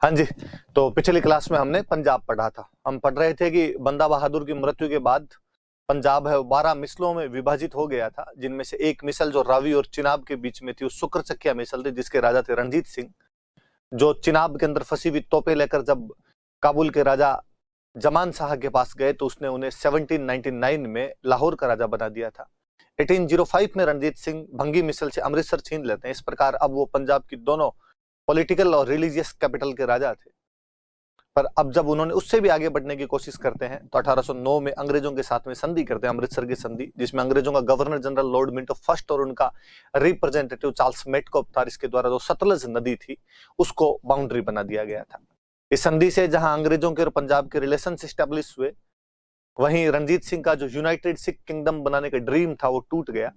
हाँ जी, तो पिछली क्लास में हमने पंजाब पढ़ा था। हम पढ़ रहे थे कि बंदा बहादुर की मृत्यु के बाद पंजाब है वो 12 मिसलों में विभाजित हो गया था, जिनमें से एक मिसल जो रावी और चिनाब के बीच में थी वो शुक्रचक्किया मिसल थी, जिसके राजा थे रणजीत सिंह। जो चिनाब के अंदर फंसी हुई तोपें लेकर जब काबुल के राजा जमान शाह के पास गए तो उसने उन्हें 1799 में लाहौर का राजा बना दिया था। 1805 में रणजीत सिंह भंगी मिसल से अमृतसर छीन लेते हैं। इस प्रकार अब वो पंजाब की दोनों पॉलिटिकल और रिलीजियस कैपिटल के राजा थे। पर अब जब उन्होंने उससे भी आगे बढ़ने की कोशिश करते हैं तो 1809 में अंग्रेजों के साथ में संधि करते हैं, अमृतसर की संधि, जिसमें अंग्रेजों का governor general Lord Minto first और उनका रिप्रेजेंटेटिव चार्ल्स मेटकॉप था। इसके द्वारा जो सतलज नदी थी उसको बाउंड्री बना दिया गया था। इस संधि से जहां अंग्रेजों के और पंजाब के रिलेशन एस्टेब्लिश हुए, वहीं रणजीत सिंह का जो यूनाइटेड सिख किंगडम बनाने का ड्रीम था वो टूट गया।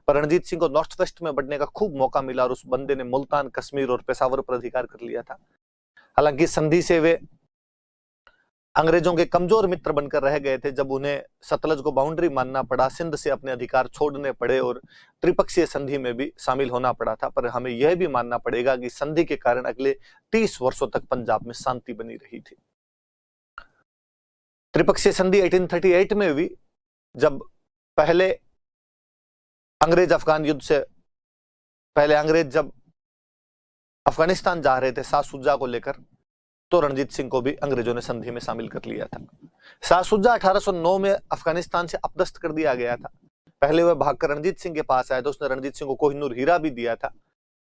पर रणजीत सिंह को नॉर्थ वेस्ट में बढ़ने का खूब मौका मिला और उस बंदे ने मुल्तान, कश्मीर और पेशावर पर अधिकार कर लिया था। हालांकि संधि से वे अंग्रेजों के कमजोर मित्र बनकर रह गए थे। जब उन्हें सतलज को बाउंड्री मानना पड़ा, सिंध से अपने अधिकार छोड़ने पड़े और त्रिपक्षीय संधि में भी शामिल होना पड़ा था। पर हमें यह भी मानना पड़ेगा कि संधि के कारण अगले 30 वर्षों तक पंजाब में शांति बनी रही थी। त्रिपक्षीय संधि 1838 में हुई, जब पहले अंग्रेज अफगान युद्ध से पहले अंग्रेज जब अफगानिस्तान जा रहे थे शाह शुजा को लेकर, तो रणजीत सिंह को भी अंग्रेजों ने संधि में शामिल कर लिया था। शाह शुजा 1809 में अफगानिस्तान से अपदस्थ कर दिया गया था। पहले वह भागकर रणजीत सिंह के पास आया तो उसने रणजीत सिंह को कोहिनूर हीरा भी दिया था,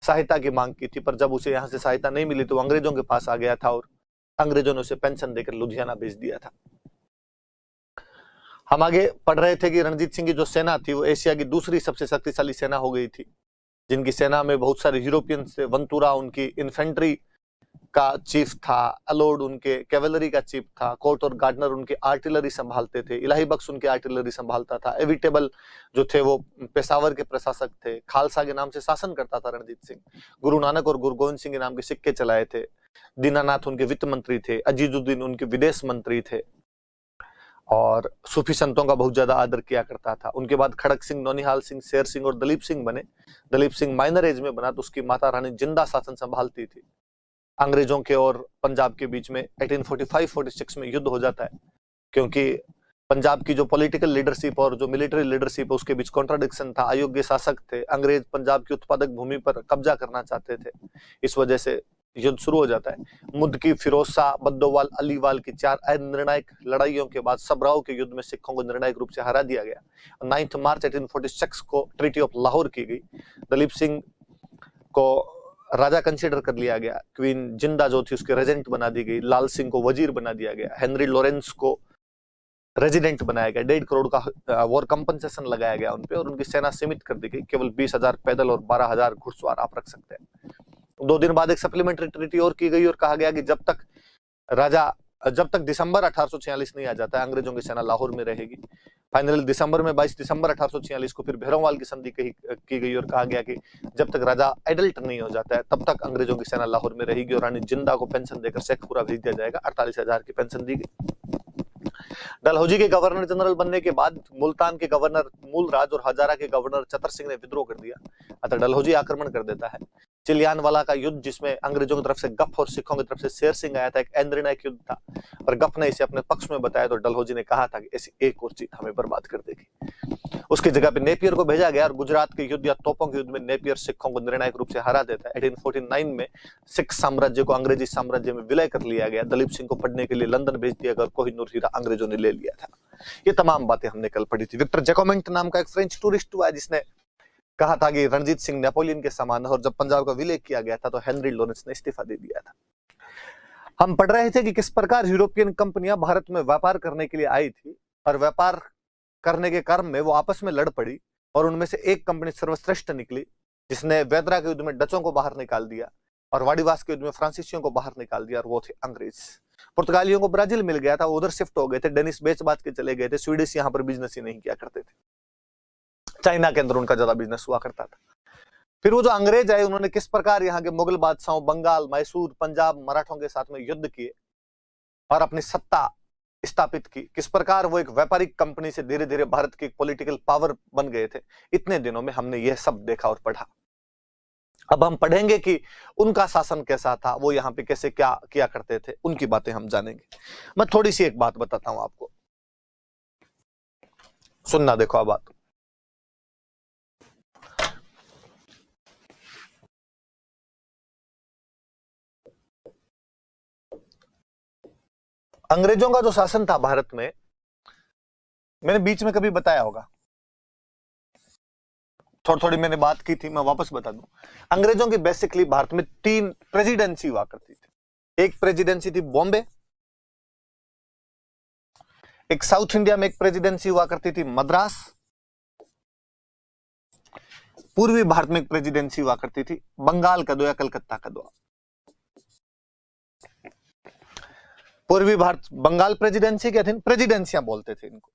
सहायता की मांग की थी। पर जब उसे यहां से सहायता नहीं मिली तो अंग्रेजों के पास आ गया था और अंग्रेजों ने उसे पेंशन देकर लुधियाना भेज दिया था। हम आगे पढ़ रहे थे कि रणजीत सिंह की जो सेना थी वो एशिया की दूसरी सबसे शक्तिशाली सेना हो गई थी, जिनकी सेना में बहुत सारे यूरोपियन थे। वंतुरा उनकी इन्फेंट्री का चीफ था, अलोड उनके कैवेलरी का चीफ था, कोर्ट और गार्डनर उनके आर्टिलरी संभालते थे, इलाही बख्श उनके आर्टिलरी संभालता था, एविटेबल जो थे वो पेशावर के प्रशासक थे, खालसा के नाम से शासन करता था रणजीत सिंह, गुरु नानक और गुरु गोविंद सिंह के नाम के सिक्के चलाए थे, दीनानाथ उनके वित्त मंत्री थे, अजीजुद्दीन उनके विदेश मंत्री थे और सूफी संतों का बहुत ज्यादा आदर किया करता था। उनके बाद खड़क सिंह, नौनिहाल सिंह, शेर सिंह और दलीप सिंह बने। दलीप सिंह माइनर एज में बना तो उसकी माता रानी जिंदा शासन संभालती थी। अंग्रेजों के और पंजाब के बीच में 1845-46 में युद्ध हो जाता है, क्योंकि पंजाब की जो पॉलिटिकल लीडरशिप और जो मिलिट्री लीडरशिप है उसके बीच कॉन्ट्राडिक्शन था। अयोग्य शासक थे, अंग्रेज पंजाब की उत्पादक भूमि पर कब्जा करना चाहते थे। इस वजह से युद्ध शुरू हो जाता है। मुद्दकी, फिरोज शाह, बद्दोवाल, अलीवाल की 4 निर्णायक लड़ाइयों के बाद सबराव के युद्ध में सिखों को निर्णायक रूप से हरा दिया गया। 9 मार्च 1846 को ट्रीटी ऑफ लाहौर की गई। दलीप सिंह को राजा कंसीडर कर लिया गया, क्वीन जिंदा जो थी उसके रेजेंट बना दी गई, लाल सिंह को वजीर बना दिया गया, हेनरी लॉरेंस को रेजिडेंट बनाया गया, 1.5 करोड़ का वॉर कंपनसेशन लगाया गया उनपे और उनकी सेना सीमित कर दी गई। केवल 20,000 पैदल और 12,000 घुड़सवार आप रख सकते हैं। 2 दिन बाद एक सप्लीमेंट्री ट्रीटी और की गई और कहा गया कि जब तक दिसंबर 1846 नहीं आ जाता है अंग्रेजों की सेना लाहौर में रहेगी। फाइनली 22 दिसंबर 1846 को फिर भैरववाल की संधि की गई और कहा गया कि जब तक राजा एडल्ट नहीं हो जाता है तब तक अंग्रेजों की सेना लाहौर में रहेगी और रानी जिंदा को पेंशन देकर शेखपुरा भेज दिया जाएगा। 48,000 की पेंशन दी गई। डलहौजी के गवर्नर जनरल बनने के बाद मुल्तान के गवर्नर मूलराज और हजारा के गवर्नर चतर सिंह ने विद्रोह कर दिया, अतः डलहौजी आक्रमण कर देता है। चिलियानवाला का युद्ध, जिसमें अंग्रेजों की तरफ से गफ और सिखों की तरफ से शेर सिंह आया था, एक निर्णायक युद्ध था और गफ ने इसे अपने पक्ष में बताया तो डलहौजी ने कहा था कि ऐसी एक और जीत हमें बर्बाद कर देगी। उसकी जगह पे नेपियर को भेजा गया और गुजरात के युद्ध या तोपों के युद्ध में नेपियर सिखों को निर्णायक रूप से हरा देता है। 1849 में सिख साम्राज्य को अंग्रेजी साम्राज्य में विलय कर लिया गया। दलीप सिंह को पढ़ने के लिए लंदन भेज दिया गया और कोहिनूर हीरा अंग्रेजों ने ले लिया था। ये तमाम बातें हमने कल पढ़ी थी। विक्टर जैकोमेंट नाम का एक फ्रेंच टूरिस्ट हुआ जिसने कहा था कि रणजीत सिंह नेपोलियन के समान है और जब पंजाब का विलय किया गया था तो हेनरी लॉरेंस ने इस्तीफा दे दिया था। हम पढ़ रहे थे कि किस प्रकार यूरोपियन कंपनियां भारत में व्यापार करने के लिए आई थी और व्यापार करने के क्रम में वो आपस में लड़ पड़ी और उनमें से एक कंपनी सर्वश्रेष्ठ निकली, जिसने वेदरा के युद्ध में डचों को बाहर निकाल दिया और वाडीवास के युद्ध में फ्रांसीसियों को बाहर निकाल दिया और वो थे अंग्रेज। पुर्तगालियों को ब्राजील मिल गया था, उधर शिफ्ट हो गए थे, डेनिस बेच बाच के चले गए थे, स्वीडिश यहाँ पर बिजनेस ही नहीं किया करते थे, चाइना के अंदर उनका ज्यादा बिजनेस हुआ करता था। फिर वो जो अंग्रेज आए उन्होंने किस प्रकार यहाँ के मुगल बादशाहों, बंगाल, मैसूर, पंजाब, मराठों के साथ में युद्ध किए और अपनी सत्ता स्थापित की, किस प्रकार वो एक व्यापारिक कंपनी से धीरे धीरे भारत की पॉलिटिकल पावर बन गए थे। इतने दिनों में हमने यह सब देखा और पढ़ा। अब हम पढ़ेंगे कि उनका शासन कैसा था, वो यहाँ पे कैसे क्या किया करते थे, उनकी बातें हम जानेंगे। मैं थोड़ी सी एक बात बताता हूं आपको, सुनना देखो अब बात। अंग्रेजों का जो शासन था भारत में, मैंने बीच में कभी बताया होगा, थोड़ी थोड़ी मैंने बात की थी, मैं वापस बता दूं। अंग्रेजों की बेसिकली भारत में 3 प्रेसिडेंसी हुआ करती थी। एक प्रेसिडेंसी थी बॉम्बे, एक साउथ इंडिया में एक प्रेसिडेंसी हुआ करती थी मद्रास, पूर्वी भारत में एक प्रेसिडेंसी हुआ करती थी बंगाल का दो या कलकत्ता का दो। पूर्वी भारत बंगाल प्रेसिडेंसी के थे, प्रेसिडेंसियां बोलते थे इनको।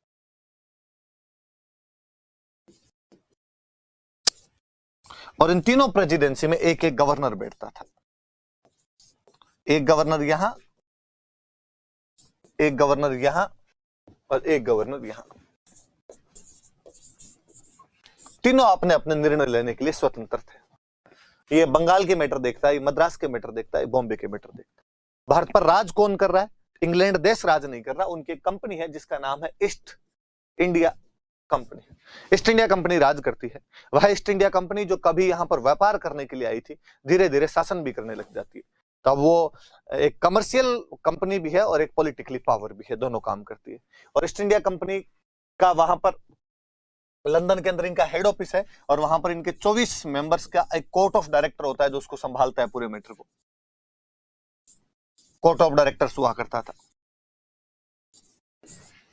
और इन तीनों प्रेसिडेंसी में एक एक गवर्नर बैठता था, एक गवर्नर यहां, एक गवर्नर यहां और एक गवर्नर यहां। तीनों अपने अपने निर्णय लेने के लिए स्वतंत्र थे। ये बंगाल के मैटर देखता है, मद्रास के मैटर देखता है, बॉम्बे के मैटर देखता है। भारत पर राज कौन कर रहा है? इंग्लैंड देश राज नहीं कर रहा, उनकी एक कंपनी है जिसका नाम है East India Company. East India Company राज करती है। वह ईस्ट इंडिया कंपनी जो कभी यहां पर व्यापार करने के लिए आई थी, धीरे धीरे शासन भी करने लग जाती है। तब वो एक कमर्शियल कंपनी भी है और एक पॉलिटिकली पावर भी है, दोनों काम करती है। और ईस्ट इंडिया कंपनी का वहां पर लंदन के अंदर इनका हेड ऑफिस है, और वहां पर इनके 24 मेंबर्स का एक कोर्ट ऑफ डायरेक्टर होता है जो उसको संभालता है पूरे मैटर को। कोर्ट ऑफ डायरेक्टर्स हुआ करता था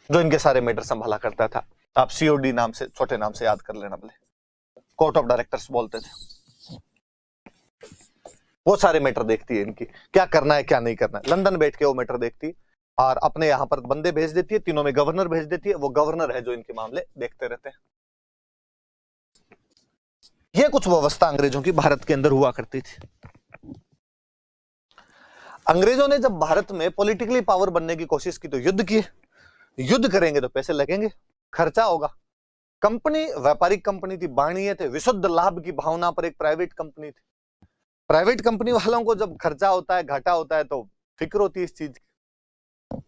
जो इनके सारे मैटर संभाला करता था। आप सीओडी नाम से, छोटे नाम से याद कर लेना भले, कोर्ट ऑफ डायरेक्टर्स बोलते थे। वो सारे मैटर देखती है इनकी, क्या करना है क्या नहीं करना है। लंदन बैठ के वो मैटर देखती है और अपने यहां पर बंदे भेज देती है, तीनों में गवर्नर भेज देती है। वो गवर्नर है जो इनके मामले देखते रहते हैं। ये कुछ व्यवस्था अंग्रेजों की भारत के अंदर हुआ करती थी। अंग्रेजों ने जब भारत में पॉलिटिकली पावर बनने की कोशिश की तो युद्ध किए। युद्ध करेंगे तो पैसे लगेंगे, खर्चा होगा। कंपनी व्यापारिक कंपनी थी, बाणीय थे, विशुद्ध लाभ की भावना पर एक प्राइवेट कंपनी थी। प्राइवेट कंपनी वालों को जब खर्चा होता है, घाटा होता है, तो फिक्र होती है इस चीज की।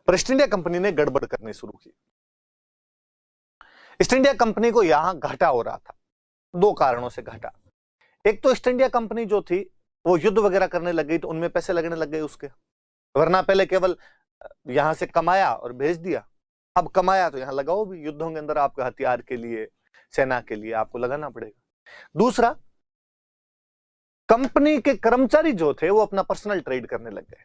पर ईस्ट इंडिया कंपनी ने गड़बड़ करनी शुरू की। ईस्ट इंडिया कंपनी को यहां घाटा हो रहा था, 2 कारणों से घाटा। एक तो ईस्ट इंडिया कंपनी जो थी वो युद्ध वगैरह करने लग गई, तो उनमें पैसे लगने लग गए उसके। वरना पहले केवल यहां से कमाया और भेज दिया, अब कमाया तो यहां लगाओ भी। युद्धों के अंदर आपके हथियार के लिए, सेना के लिए आपको लगाना पड़ेगा। दूसरा, कंपनी के कर्मचारी जो थे वो अपना पर्सनल ट्रेड करने लग गए।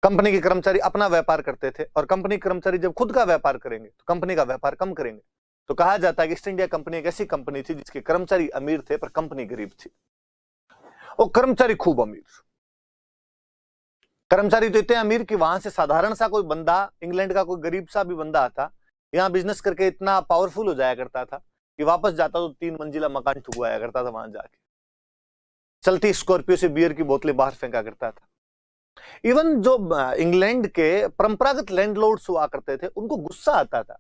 कंपनी के कर्मचारी अपना व्यापार करते थे, और कंपनी के कर्मचारी जब खुद का व्यापार करेंगे तो कंपनी का व्यापार कम करेंगे। तो कहा जाता है कि ईस्ट इंडिया कंपनी एक ऐसी कंपनी थी जिसके कर्मचारी अमीर थे पर कंपनी गरीब थी। और कर्मचारी खूब अमीर, कर्मचारी तो इतने अमीर कि वहां से साधारण सा कोई बंदा, इंग्लैंड का कोई गरीब सा भी बंदा आता, यहाँ बिजनेस करके इतना पावरफुल हो जाया करता था कि वापस जाता तो 3 मंजिला मकान ठुकवाया करता था वहां जाके। चलती स्कॉर्पियो से बियर की बोतलें बाहर फेंका करता था। इवन जो इंग्लैंड के परंपरागत लैंडलॉर्ड्स हुआ करते थे, उनको गुस्सा आता था।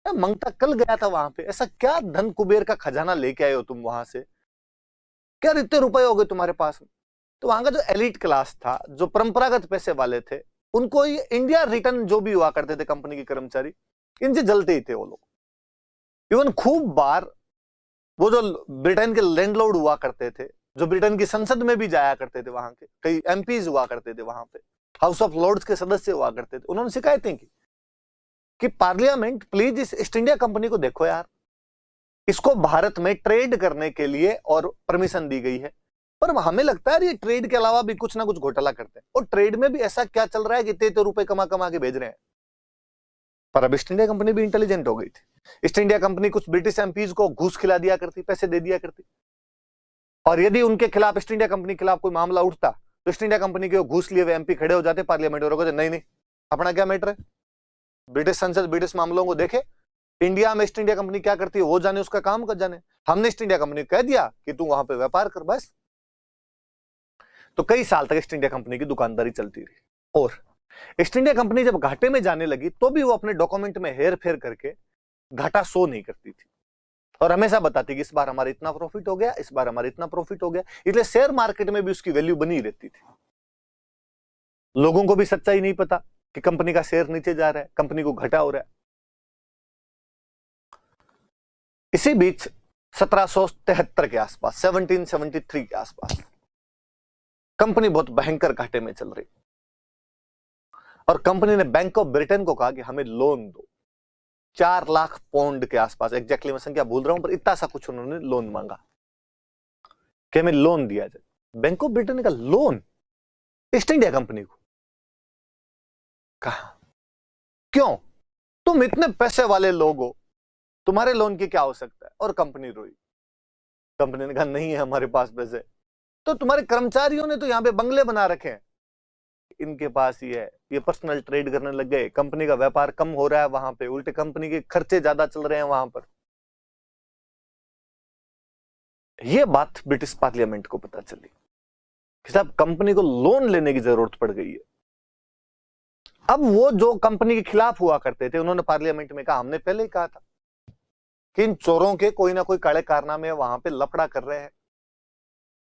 मंगता कल गया था वहां पे, ऐसा क्या धन कुबेर का खजाना लेके आए हो तुम वहां से, क्या इतने रुपए हो गए तुम्हारे पास में? तो वहां का जो एलिट क्लास था, जो परंपरागत पैसे वाले थे, उनको ये इंडिया रिटर्न जो भी हुआ करते थे कंपनी के कर्मचारी, इनसे जलते ही थे वो लोग। इवन खूब बार वो जो ब्रिटेन के लैंडलॉर्ड हुआ करते थे, जो ब्रिटेन की संसद में भी जाया करते थे, वहां के कई एमपीज हुआ करते थे, वहां पे हाउस ऑफ लॉर्ड्स के सदस्य हुआ करते थे, उन्होंने शिकायतें की कि पार्लियामेंट प्लीज इस ईस्ट इंडिया कंपनी को देखो यार, इसको भारत में ट्रेड करने के लिए और परमिशन दी गई है, पर हमें लगता है ये ट्रेड के अलावा भी कुछ ना कुछ घोटाला करते हैं, और ट्रेड में भी ऐसा क्या चल रहा है कि इतने रुपए कमा कमा के भेज रहे हैं। पर अब ईस्ट इंडिया कंपनी भी इंटेलिजेंट हो गई थी। ईस्ट इंडिया कंपनी कुछ ब्रिटिश एमपीज को घूस खिला दिया करती, पैसे दे दिया करती, और यदि उनके खिलाफ, ईस्ट इंडिया कंपनी के खिलाफ कोई मामला उठता तो ईस्ट इंडिया कंपनी के घूस लिए हुए एमपी खड़े हो जाते पार्लियामेंट और कहते नहीं नहीं, अपना क्या मैटर है, ब्रिटिश संसद ब्रिटिश मामलों को देखे, इंडिया में ईस्ट इंडिया कंपनी क्या करती है वो जाने, उसका काम कर जाने, हमने ईस्ट इंडिया कंपनी को कह दिया कि तू वहां पे व्यापार कर बस। तो कई साल तक ईस्ट इंडिया कंपनी की दुकानदारी चलती रही, और ईस्ट इंडिया कंपनी जब घाटे में जाने लगी तो भी वो अपने डॉक्यूमेंट में हेर फेर करके घाटा शो नहीं करती थी, और हमेशा बताती कि इस बार हमारा इतना प्रॉफिट हो गया, इस बार हमारा इतना प्रॉफिट हो गया। इसलिए शेयर मार्केट में भी उसकी वैल्यू बनी रहती थी। लोगों को भी सच्चाई नहीं पता कि कंपनी का शेयर नीचे जा रहा है, कंपनी को घाटा हो रहा है। इसी बीच 1773 के आसपास, 1773 के आसपास कंपनी बहुत भयंकर घाटे में चल रही और कंपनी ने बैंक ऑफ ब्रिटेन को कहा कि हमें लोन दो। 4 लाख पाउंड के आसपास, एग्जैक्टली मैं संख्या भूल रहा हूं, पर इतना सा कुछ उन्होंने लोन मांगा कि हमें लोन दिया जाए। बैंक ऑफ ब्रिटेन का लोन ईस्ट इंडिया कंपनी को कहा, क्यों? तुम इतने पैसे वाले लोग हो, तुम्हारे लोन की क्या आवश्यकता है? और कंपनी रोई। कंपनी ने कहा नहीं है हमारे पास पैसे। तो तुम्हारे कर्मचारियों ने तो यहां पे बंगले बना रखे हैं, इनके पास ही है, ये पर्सनल ट्रेड करने लग गए, कंपनी का व्यापार कम हो रहा है वहां पे, उल्टे कंपनी के खर्चे ज्यादा चल रहे हैं वहां पर। यह बात ब्रिटिश पार्लियामेंट को पता चली कि साहब कंपनी को लोन लेने की जरूरत पड़ गई है। अब वो जो कंपनी के खिलाफ हुआ करते थे, उन्होंने पार्लियामेंट में कहा हमने पहले ही कहा था कि इन चोरों के कोई ना कोई काले कारनामे वहां पे लफड़ा कर रहे हैं,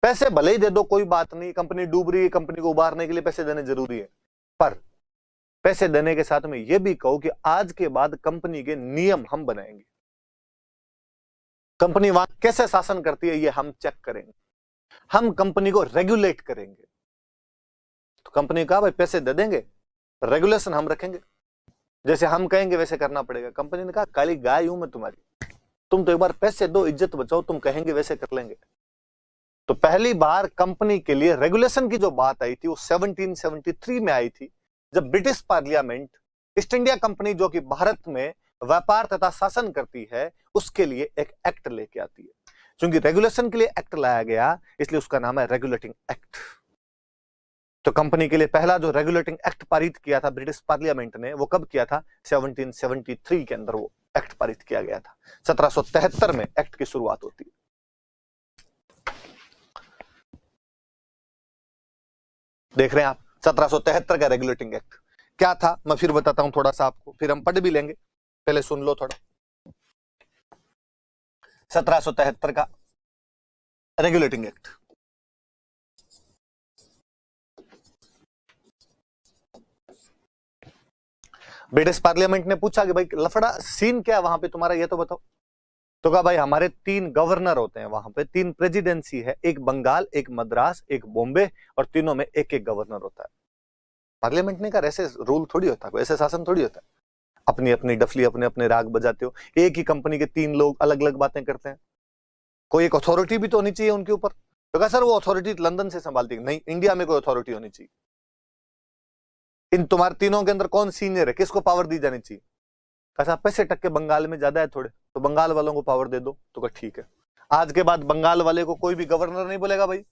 पैसे भले ही दे दो कोई बात नहीं, कंपनी डूब रही है, कंपनी को उबारने के लिए पैसे देने जरूरी है, पर पैसे देने के साथ में यह भी कहो कि आज के बाद कंपनी के नियम हम बनाएंगे, कंपनी वहां कैसे शासन करती है ये हम चेक करेंगे, हम कंपनी को रेगुलेट करेंगे। तो कंपनी ने कहा भाई पैसे दे देंगे, रेगुलेशन हम रखेंगे, जैसे हम कहेंगे वैसे करना पड़ेगा। कंपनी ने कहा काली गाय हूं मैं तुम्हारी, तुम तो एक बार पैसे दो, इज्जत बचाओ, तुम कहेंगे वैसे कर लेंगे। तो पहली बार कंपनी के लिए रेगुलेशन की जो बात आई थी वो 1773 में आई थी, जब British parliament east India company जो कि भारत में व्यापार तथा शासन करती है उसके लिए एक एक्ट लेके आती है। क्योंकि रेगुलेशन के लिए एक्ट लाया गया इसलिए उसका नाम है रेगुलेटिंग एक्ट। तो कंपनी के लिए पहला जो रेगुलेटिंग एक्ट पारित किया था ब्रिटिश पार्लियामेंट ने, वो कब किया था? 1773 के अंदर वो एक्ट पारित किया गया था। 1773 में एक्ट की शुरुआत होती है। देख रहे हैं आप 1773 का रेगुलेटिंग एक्ट क्या था, मैं फिर बताता हूं थोड़ा सा आपको, फिर हम पढ़ भी लेंगे, पहले सुन लो थोड़ा। 1773 का रेगुलेटिंग एक्ट, ब्रिटिश पार्लियामेंट ने पूछा कि भाई लफड़ा सीन क्या है वहां पे तुम्हारा, ये तो बताओ। तो कहा भाई हमारे 3 गवर्नर होते हैं वहां पे, 3 प्रेसिडेंसी है, एक बंगाल, एक मद्रास, एक बॉम्बे, और तीनों में एक एक गवर्नर होता है। पार्लियामेंट ने कहा ऐसे रूल थोड़ी होता है, ऐसे शासन थोड़ी होता है, अपनी अपनी डफली अपने अपने राग बजाते हो, एक ही कंपनी के 3 लोग अलग अलग बातें करते हैं, कोई एक अथॉरिटी भी तो होनी चाहिए उनके ऊपर। तो कहा सर वो अथॉरिटी लंदन से संभालती है, नहीं इंडिया में कोई अथॉरिटी होनी चाहिए। इन तुम्हारे तीनों के अंदर कौन सीनियर है, किसको पावर दी जानी चाहिए? कहा पैसे टक्के बंगाल में ज्यादा है थोड़े, तो बंगाल वालों को पावर दे दो। तो कहा ठीक है। आज के बाद बंगाल वाले को कोई भी गवर्नर नहीं बोलेगा भाई,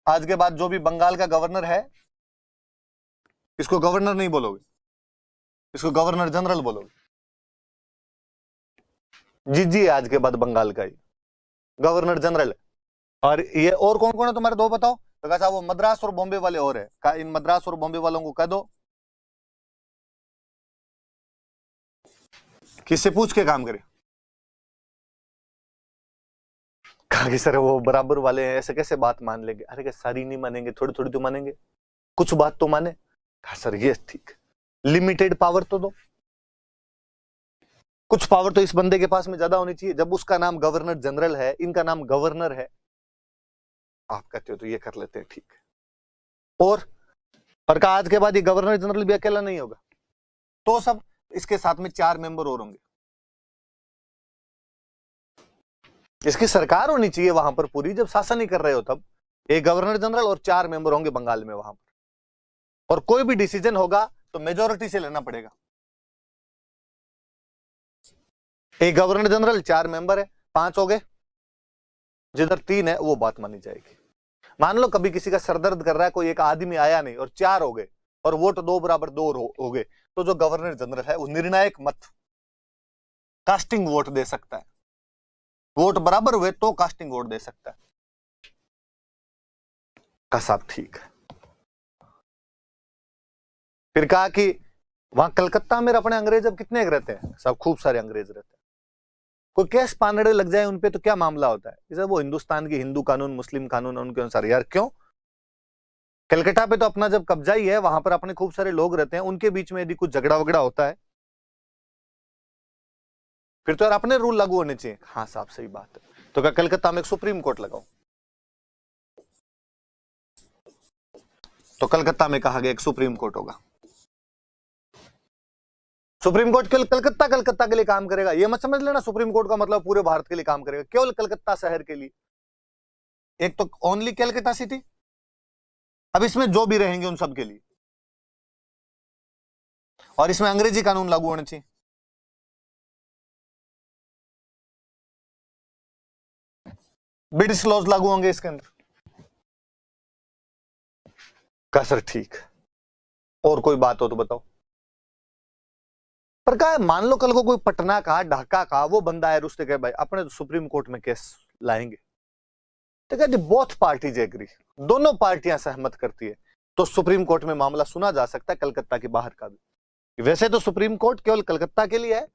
आज के बाद जो भी बंगाल का गवर्नर है इसको गवर्नर नहीं बोलोगे, इसको गवर्नर जनरल बोलोगे। जी आज के बाद बंगाल का ही गवर्नर जनरल है। और ये और कौन कौन है तुम्हारे, 2 बताओ। तो कहा साहब वो मद्रास और बॉम्बे वाले और है, इन मद्रास और बॉम्बे वालों को कह दो किससे पूछ के काम करे। कहा कि सर वो बराबर वाले हैं, ऐसे कैसे बात मान लेंगे? अरे क्या सारी नहीं मानेंगे, थोड़ी थोड़ी तो मानेंगे, कुछ बात तो माने। कहा सर ये ठीक, लिमिटेड पावर तो दो, कुछ पावर तो इस बंदे के पास में ज्यादा होनी चाहिए। जब उसका नाम गवर्नर जनरल है, इनका नाम गवर्नर है, आप कहते हो तो ये कर लेते हैं, ठीक है। और पर का आज के बाद ये गवर्नर जनरल भी अकेला नहीं होगा, तो सब इसके साथ में 4 मेंबर और होंगे, इसकी सरकार होनी चाहिए वहां पर पूरी, जब शासन ही कर रहे हो तब। एक गवर्नर जनरल और 4 मेंबर होंगे बंगाल में वहां पर, और कोई भी डिसीजन होगा तो मेजोरिटी से लेना पड़ेगा। एक गवर्नर जनरल, 4 मेंबर है, 5 हो गए, जिधर 3 है वो बात मानी जाएगी। मान लो कभी किसी का सरदर्द कर रहा है, कोई एक आदमी आया नहीं और 4 हो गए, और वोट 2 बराबर 2 हो गए, तो जो गवर्नर जनरल है वो निर्णायक मत, कास्टिंग वोट दे सकता है। वोट बराबर हुए तो कास्टिंग वोट दे सकता है। कहा साहब ठीक है। फिर कहा कि वहां कलकत्ता में अपने अंग्रेज अब कितने रहते हैं? सब खूब सारे अंग्रेज रहते हैं। कोई केस पानड़े लग जाए उनपे तो क्या मामला होता है, जैसे वो हिंदुस्तान की हिंदू कानून मुस्लिम कानून उनके अनुसार। यार क्यों, कलकत्ता पे तो अपना जब कब्जा ही है, वहां पर अपने खूब सारे लोग रहते हैं, उनके बीच में यदि कुछ झगड़ा वगड़ा होता है फिर तो यार अपने रूल लागू होने चाहिए। हाँ साहब सही बात है, तो क्या कलकत्ता में एक सुप्रीम कोर्ट लगाओ? तो कलकत्ता में कहा गया एक सुप्रीम कोर्ट होगा। सुप्रीम कोर्ट केवल कलकत्ता कलकत्ता के लिए काम करेगा, ये मत समझ लेना सुप्रीम कोर्ट का मतलब पूरे भारत के लिए काम करेगा, केवल कलकत्ता शहर के लिए। एक तो ओनली कलकत्ता सिटी, अब इसमें जो भी रहेंगे उन सब के लिए, और इसमें अंग्रेजी कानून लागू होने चाहिए। ब्रिटिश लॉज लागू होंगे इसके अंदर का? सर ठीक, और कोई बात हो तो बताओ। पर क्या है, मान लो कल को कोई पटना का ढाका का वो बंदा है, उसने कहे भाई अपने तो सुप्रीम कोर्ट में केस लाएंगे, तो कहते बोथ पार्टीज एग्री, दोनों पार्टियां सहमत करती है, तो सुप्रीम कोर्ट में मामला सुना जा सकता है कलकत्ता के बाहर का भी। वैसे तो सुप्रीम कोर्ट केवल कलकत्ता के लिए है,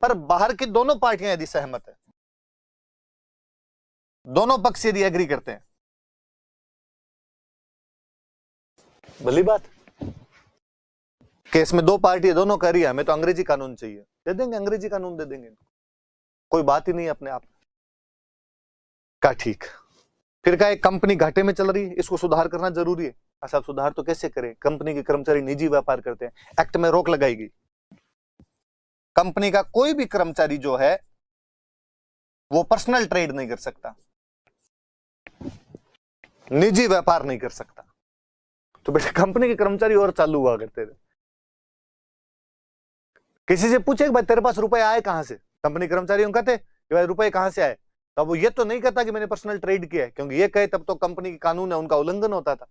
पर बाहर की दोनों पार्टियां यदि सहमत है, दोनों पक्ष यदि एग्री करते हैं, भली बात। केस में दो पार्टी दोनों कह रही है हमें तो अंग्रेजी कानून चाहिए, दे देंगे, अंग्रेजी कानून दे देंगे, कोई बात ही नहीं अपने आप का। ठीक, फिर क्या एक कंपनी घाटे में चल रही है, इसको सुधार करना जरूरी है। अच्छा सुधार तो कैसे करें, कंपनी के कर्मचारी निजी व्यापार करते हैं, एक्ट में रोक लगाई गई, कंपनी का कोई भी कर्मचारी जो है वो पर्सनल ट्रेड नहीं कर सकता, निजी व्यापार नहीं कर सकता। तो बेटा कंपनी के कर्मचारी और चालू हुआ करते थे, किसी से पूछे भाई तेरे पास रुपए आए कहां से, कंपनी कर्मचारी कहते कि भाई रुपए कहां से आए, तब वो ये तो नहीं कहता कि मैंने पर्सनल ट्रेड किया है, क्योंकि ये कहे तब तो कंपनी के कानून है उनका उल्लंघन होता था,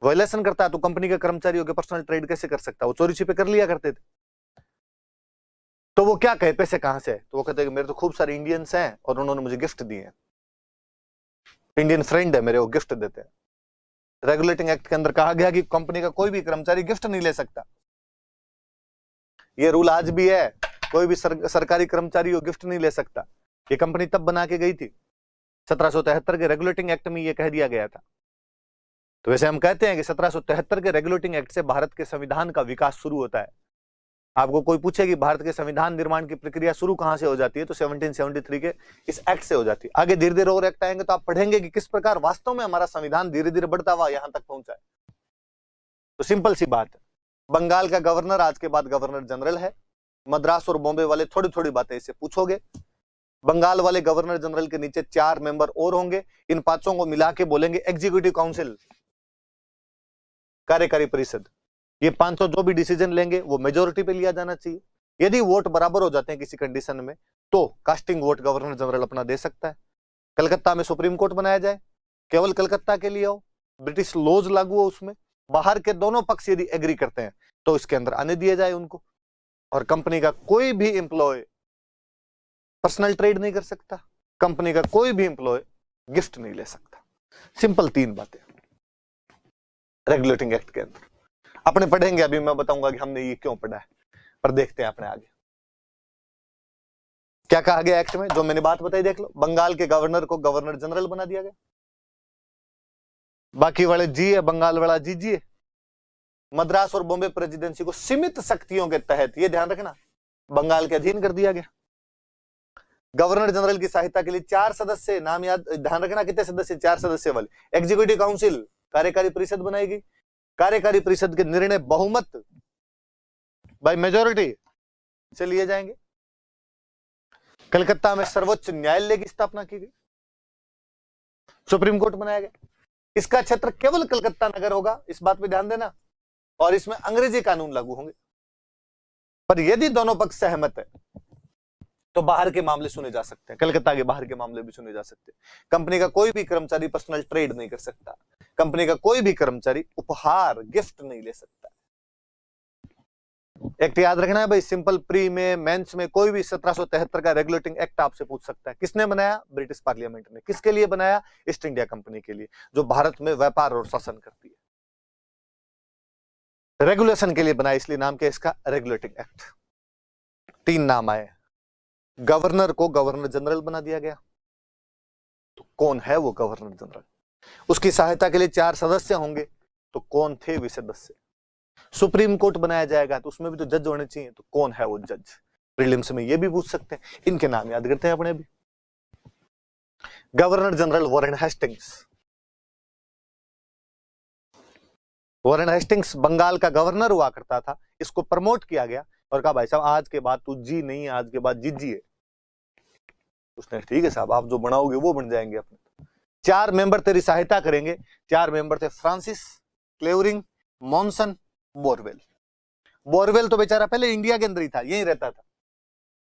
वायलेशन करता है, तो कंपनी के कर्मचारियों के पर्सनल ट्रेड कैसे कर सकता, वो चोरी छिपे कर लिया करते थे। तो वो क्या कहे पैसे कहां से है, तो वो कहते हैं कि मेरे तो खूब सारे इंडियंस हैं और उन्होंने मुझे गिफ्ट दिए हैं, इंडियन फ्रेंड है मेरे, वो गिफ्ट देते हैं। रेगुलेटिंग एक्ट के अंदर कहा गया कि कंपनी का कोई भी कर्मचारी गिफ्ट नहीं ले सकता, ये रूल आज भी है, कोई भी सरकारी कर्मचारी वो गिफ्ट नहीं ले सकता। ये कंपनी तब बना के गई थी 1773 के रेगुलेटिंग एक्ट में ये कह दिया गया था। तो वैसे हम कहते हैं कि 1773 के रेगुलेटिंग एक्ट से भारत के संविधान का विकास शुरू होता है। आपको कोई पूछे कि भारत के संविधान निर्माण की प्रक्रिया शुरू कहां से हो जाती है, तो 1773 के इस एक्ट से हो जाती है। आगे धीरे धीरे और एक्ट आएंगे तो आप पढ़ेंगे कि किस प्रकार वास्तव में हमारा संविधान धीरे धीरे बढ़ता हुआ यहां तक पहुंचा है। तो सिंपल सी बात है, बंगाल का गवर्नर आज के बाद गवर्नर जनरल है, मद्रास और बॉम्बे वाले थोड़ी थोड़ी बातें इससे पूछोगे, बंगाल वाले गवर्नर जनरल के नीचे 4 मेंबर और होंगे, इन पांचों को मिला के बोलेंगे एग्जीक्यूटिव काउंसिल, कार्यकारी परिषद। ये 500 जो भी डिसीजन लेंगे वो मेजोरिटी पे लिया जाना चाहिए, यदि वोट बराबर हो जाते हैं किसी कंडीशन में तो कास्टिंग वोट गवर्नर जनरल अपना दे सकता है। कलकत्ता में सुप्रीम कोर्ट बनाया जाए, केवल कलकत्ता के लिए हो, ब्रिटिश लॉज लागू हो उसमें, बाहर के दोनों पक्ष यदि एग्री करते हैं तो इसके अंदर आने दिया जाए उनको, और कंपनी का कोई भी एम्प्लॉय पर्सनल ट्रेड नहीं कर सकता, कंपनी का कोई भी एम्प्लॉय गिफ्ट नहीं ले सकता। सिंपल 3 बातें रेगुलेटिंग एक्ट के अंदर अपने पढ़ेंगे, अभी मैं बताऊंगा कि हमने ये क्यों पढ़ा है, पर देखते हैं अपने आगे क्या कहा गया एक्ट में। जो मैंने बात बताई देख लो, बंगाल के गवर्नर को गवर्नर जनरल बना दिया गया, बाकी वाले जी है, बंगाल वाला जी है। मद्रास और बॉम्बे प्रेसिडेंसी को सीमित शक्तियों के तहत, ये ध्यान रखना, बंगाल के अधीन कर दिया गया। गवर्नर जनरल की सहायता के लिए 4 सदस्य, नाम याद ध्यान रखना कितने सदस्य, 4 सदस्य वाले एग्जीक्यूटिव काउंसिल, कार्यकारी परिषद बनाएगी। कार्यकारी परिषद के निर्णय बहुमत बाय मेजोरिटी से लिए जाएंगे। कलकत्ता में सर्वोच्च न्यायालय की स्थापना की गई, सुप्रीम कोर्ट बनाया गया, इसका क्षेत्र केवल कलकत्ता नगर होगा, इस बात पे ध्यान देना, और इसमें अंग्रेजी कानून लागू होंगे। पर यदि दोनों पक्ष सहमत है तो बाहर के मामले सुने जा सकते हैं, कलकत्ता के बाहर के मामले भी सुने जा सकते हैं। कंपनी का कोई भी कर्मचारी पर्सनल ट्रेड नहीं कर सकता, कंपनी का कोई भी कर्मचारी उपहार गिफ्ट नहीं ले सकता। एक्ट याद रखना है भाई, सिंपल प्री में मेंस में कोई भी 1773 का रेगुलेटिंग एक्ट आपसे पूछ सकता है। किसने बनाया? ब्रिटिश पार्लियामेंट ने। किसके लिए बनाया? ईस्ट इंडिया कंपनी के लिए, जो भारत में व्यापार और शासन करती है, रेगुलेशन के लिए बनाया, इसलिए नाम क्या इसका? Regulating act. 3 नाम आए, गवर्नर को गवर्नर जनरल बना दिया गया। तो कौन है वो गवर्नर जनरल? उसकी सहायता के लिए 4 सदस्य होंगे। तो कौन थे वे सदस्य? सुप्रीम कोर्ट बनाया जाएगा तो उसमें भी तो जज होने चाहिए। तो कौन है वो जज? प्रीलिम्स में ये भी पूछ सकते हैं। इनके नाम याद करते हैं अपने अभी। Governor general Warren Hastings. Warren Hastings Bengal का गवर्नर हुआ करता था। इसको प्रमोट किया गया और कहा भाई साहब आज के बाद तू जी नहीं, आज के बाद जीजिए। उसने ठीक है साहब, आप जो बनाओगे वो बन जाएंगे अपने। 4 मेंबर तेरी सहायता करेंगे। 4 मेंबर थे फ्रांसिस, क्लेवरिंग, मॉनसन, बोरवेल। बोरवेल तो बेचारा पहले इंडिया के अंदर ही था, यहीं रहता था।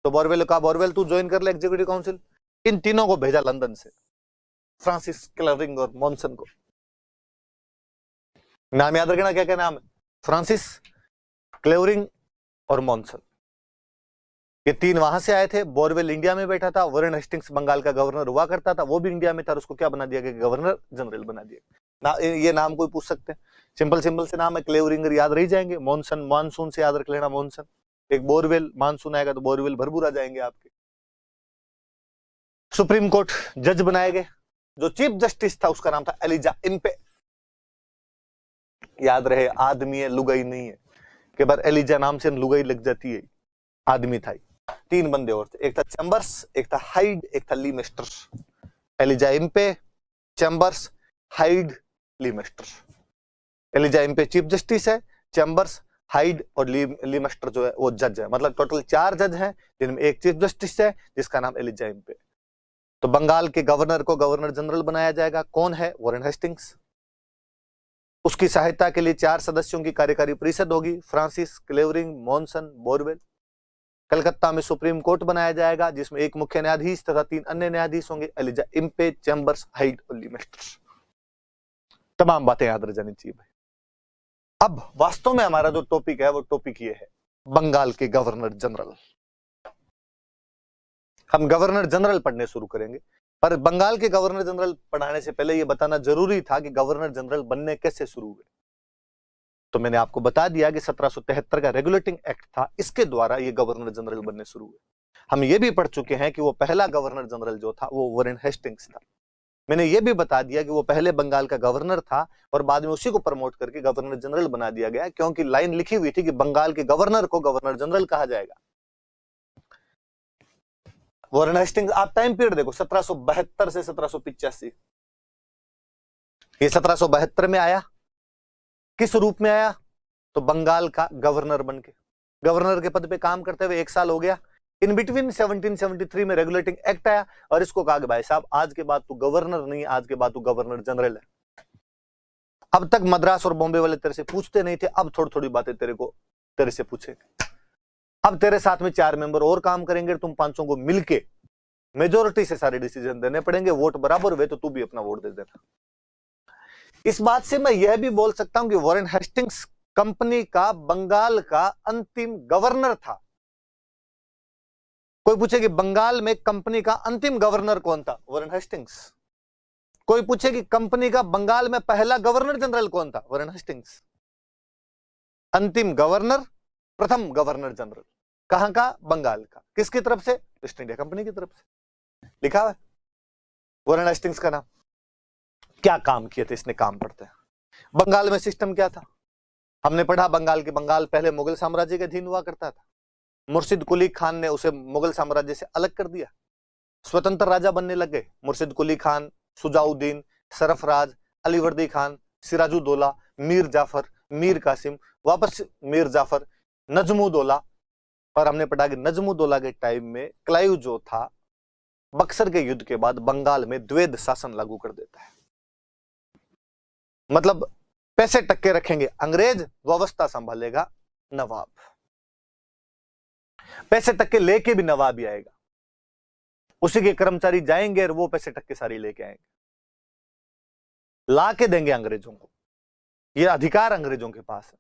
तो बोरवेल का बोरवेल तू ज्वाइन कर ले एग्जीक्यूटिव काउंसिल। इन तीनों को भेजा लंदन से, फ्रांसिस, क्लेवरिंग और मॉनसन को। नाम याद रखना क्या क्या नाम है, फ्रांसिस, क्लेवरिंग और मॉनसन। ये 3 वहां से आए थे। बोरवेल इंडिया में बैठा था। वॉरेन हेस्टिंग्स बंगाल का गवर्नर हुआ करता था, वो भी इंडिया में था। उसको क्या बना दिया गया? गवर्नर जनरल बना दिया ना। ये नाम कोई पूछ सकते हैं, सिंपल सिंपल से नाम है। क्लेवरिंग याद रह जाएंगे, मॉनसन मानसून से याद रख लेना मॉनसन। एक बोरवेल, मानसून आएगा तो बोरवेल भरपूर आ जाएंगे आपके। सुप्रीम कोर्ट जज बनाए गए। जो चीफ जस्टिस था उसका नाम था एलिजा इम्पे। याद रहे, आदमी है, लुगाई नहीं है। के बार एलिजा नाम से लुगाई लग जाती है, आदमी था। 3 बंदे और थे, एक था चैम्बर्स, एक था हाइड, एक था Lemaistre. Elijah Impey, Chambers, Hyde, Lemaistre. Elijah Impey chief justice है, चैम्बर्स, हाइड और लीमेस्टर जो है वो जज है। मतलब टोटल 4 जज हैं, जिनमें एक चीफ जस्टिस है जिसका नाम एलिजा इम्पे। तो बंगाल के गवर्नर को गवर्नर जनरल बनाया जाएगा। कौन है? Warren Hastings. उसकी सहायता के लिए 4 सदस्यों की कार्यकारी परिषद होगी, फ्रांसिस, क्लेवरिंग, मॉनसन, बोरवेल। कलकत्ता में सुप्रीम कोर्ट बनाया जाएगा जिसमें एक मुख्य न्यायाधीश तथा 3 अन्य न्यायाधीश होंगे, एलिजा इम्पे, चैम्बर्स, हाइड और लीमेस्टर। तमाम बातें याद रह जानी चाहिए भाई। अब वास्तव में हमारा जो टॉपिक है वो टॉपिक ये है, बंगाल के गवर्नर जनरल। हम गवर्नर जनरल पढ़ने शुरू करेंगे, पर बंगाल के गवर्नर जनरल पढ़ाने से पहले यह बताना जरूरी था कि गवर्नर जनरल बनने कैसे शुरू हुए। तो मैंने आपको बता दिया कि 1773 का रेगुलेटिंग एक्ट था, इसके द्वारा ये गवर्नर जनरल बनने शुरू हुए। हम ये भी पढ़ चुके हैं कि वो पहला गवर्नर जनरल जो था वो वॉरेन हेस्टिंग्स था। मैंने ये भी बता दिया कि वो पहले बंगाल का गवर्नर था और बाद में उसी को प्रमोट करके गवर्नर जनरल बना दिया गया, क्योंकि लाइन लिखी हुई थी कि बंगाल के गवर्नर को गवर्नर जनरल कहा जाएगा। वॉरेन हेस्टिंग्स, आप टाइम पीरियड देखो 1772 से 1785। ये 1772 में आया। किस रूप में आया? तो बंगाल का गवर्नर बनके, गवर्नर के पद पे काम करते हुए 1 साल हो गया। इन बिटवीन 1773 में रेगुलेटिंग एक्ट आया और इसको कहा कि भाई साहब आज के बाद तू गवर्नर नहीं, आज के बाद तू गवर्नर जनरल है। अब तक मद्रास और बॉम्बे वाले तेरे से पूछते नहीं थे, अब थोड़ी थोड़ी बातें तेरे से पूछेंगे। अब तेरे साथ में 4 मेंबर और काम करेंगे, तुम 500 को मिलके मेजोरिटी से सारे डिसीजन देने पड़ेंगे। वोट बराबर हुए तो तू भी अपना वोट दे देना। इस बात से मैं यह भी बोल सकता हूं कि वॉरेन हेस्टिंग्स कंपनी का बंगाल का अंतिम गवर्नर था। कोई पूछे कि बंगाल में कंपनी का अंतिम गवर्नर कौन था? Warren Hastings. कोई पूछे कि कंपनी का बंगाल में पहला गवर्नर जनरल कौन था? Warren Hastings. अंतिम गवर्नर, प्रथम गवर्नर जनरल कहां का? बंगाल का। किसकी तरफ से? ईस्ट इंडिया कंपनी की तरफ से। लिखा है वॉरेन हेस्टिंग्स का नाम। क्या काम किए थे इसने? काम पढ़ते हैं। बंगाल में सिस्टम क्या था? हमने पढ़ा बंगाल पहले मुगल साम्राज्य के अधीन हुआ करता था। मुर्शिद कुली खान ने उसे मुगल साम्राज्य से अलग कर दिया, स्वतंत्र राजा बनने लगे। मुर्शिद कुली खान, सुजाउद्दीन, सरफराज, अलीवर्दी खान, सिराजुद्दौला, मीर जाफर, मीर कासिम, वापस मीर जाफर, नजमुद्दौला। और हमने पढ़ा कि नजमुद्दौला के टाइम में क्लाइव जो था, बक्सर के युद्ध के बाद बंगाल में द्वैध शासन लागू कर देता है। मतलब पैसे टक्के रखेंगे अंग्रेज, व्यवस्था संभालेगा नवाब। पैसे टक्के लेके भी नवाब ही आएगा, उसी के कर्मचारी जाएंगे और वो पैसे टक्के सारी लेके आएंगे, ला के देंगे अंग्रेजों को। ये अधिकार अंग्रेजों के पास है।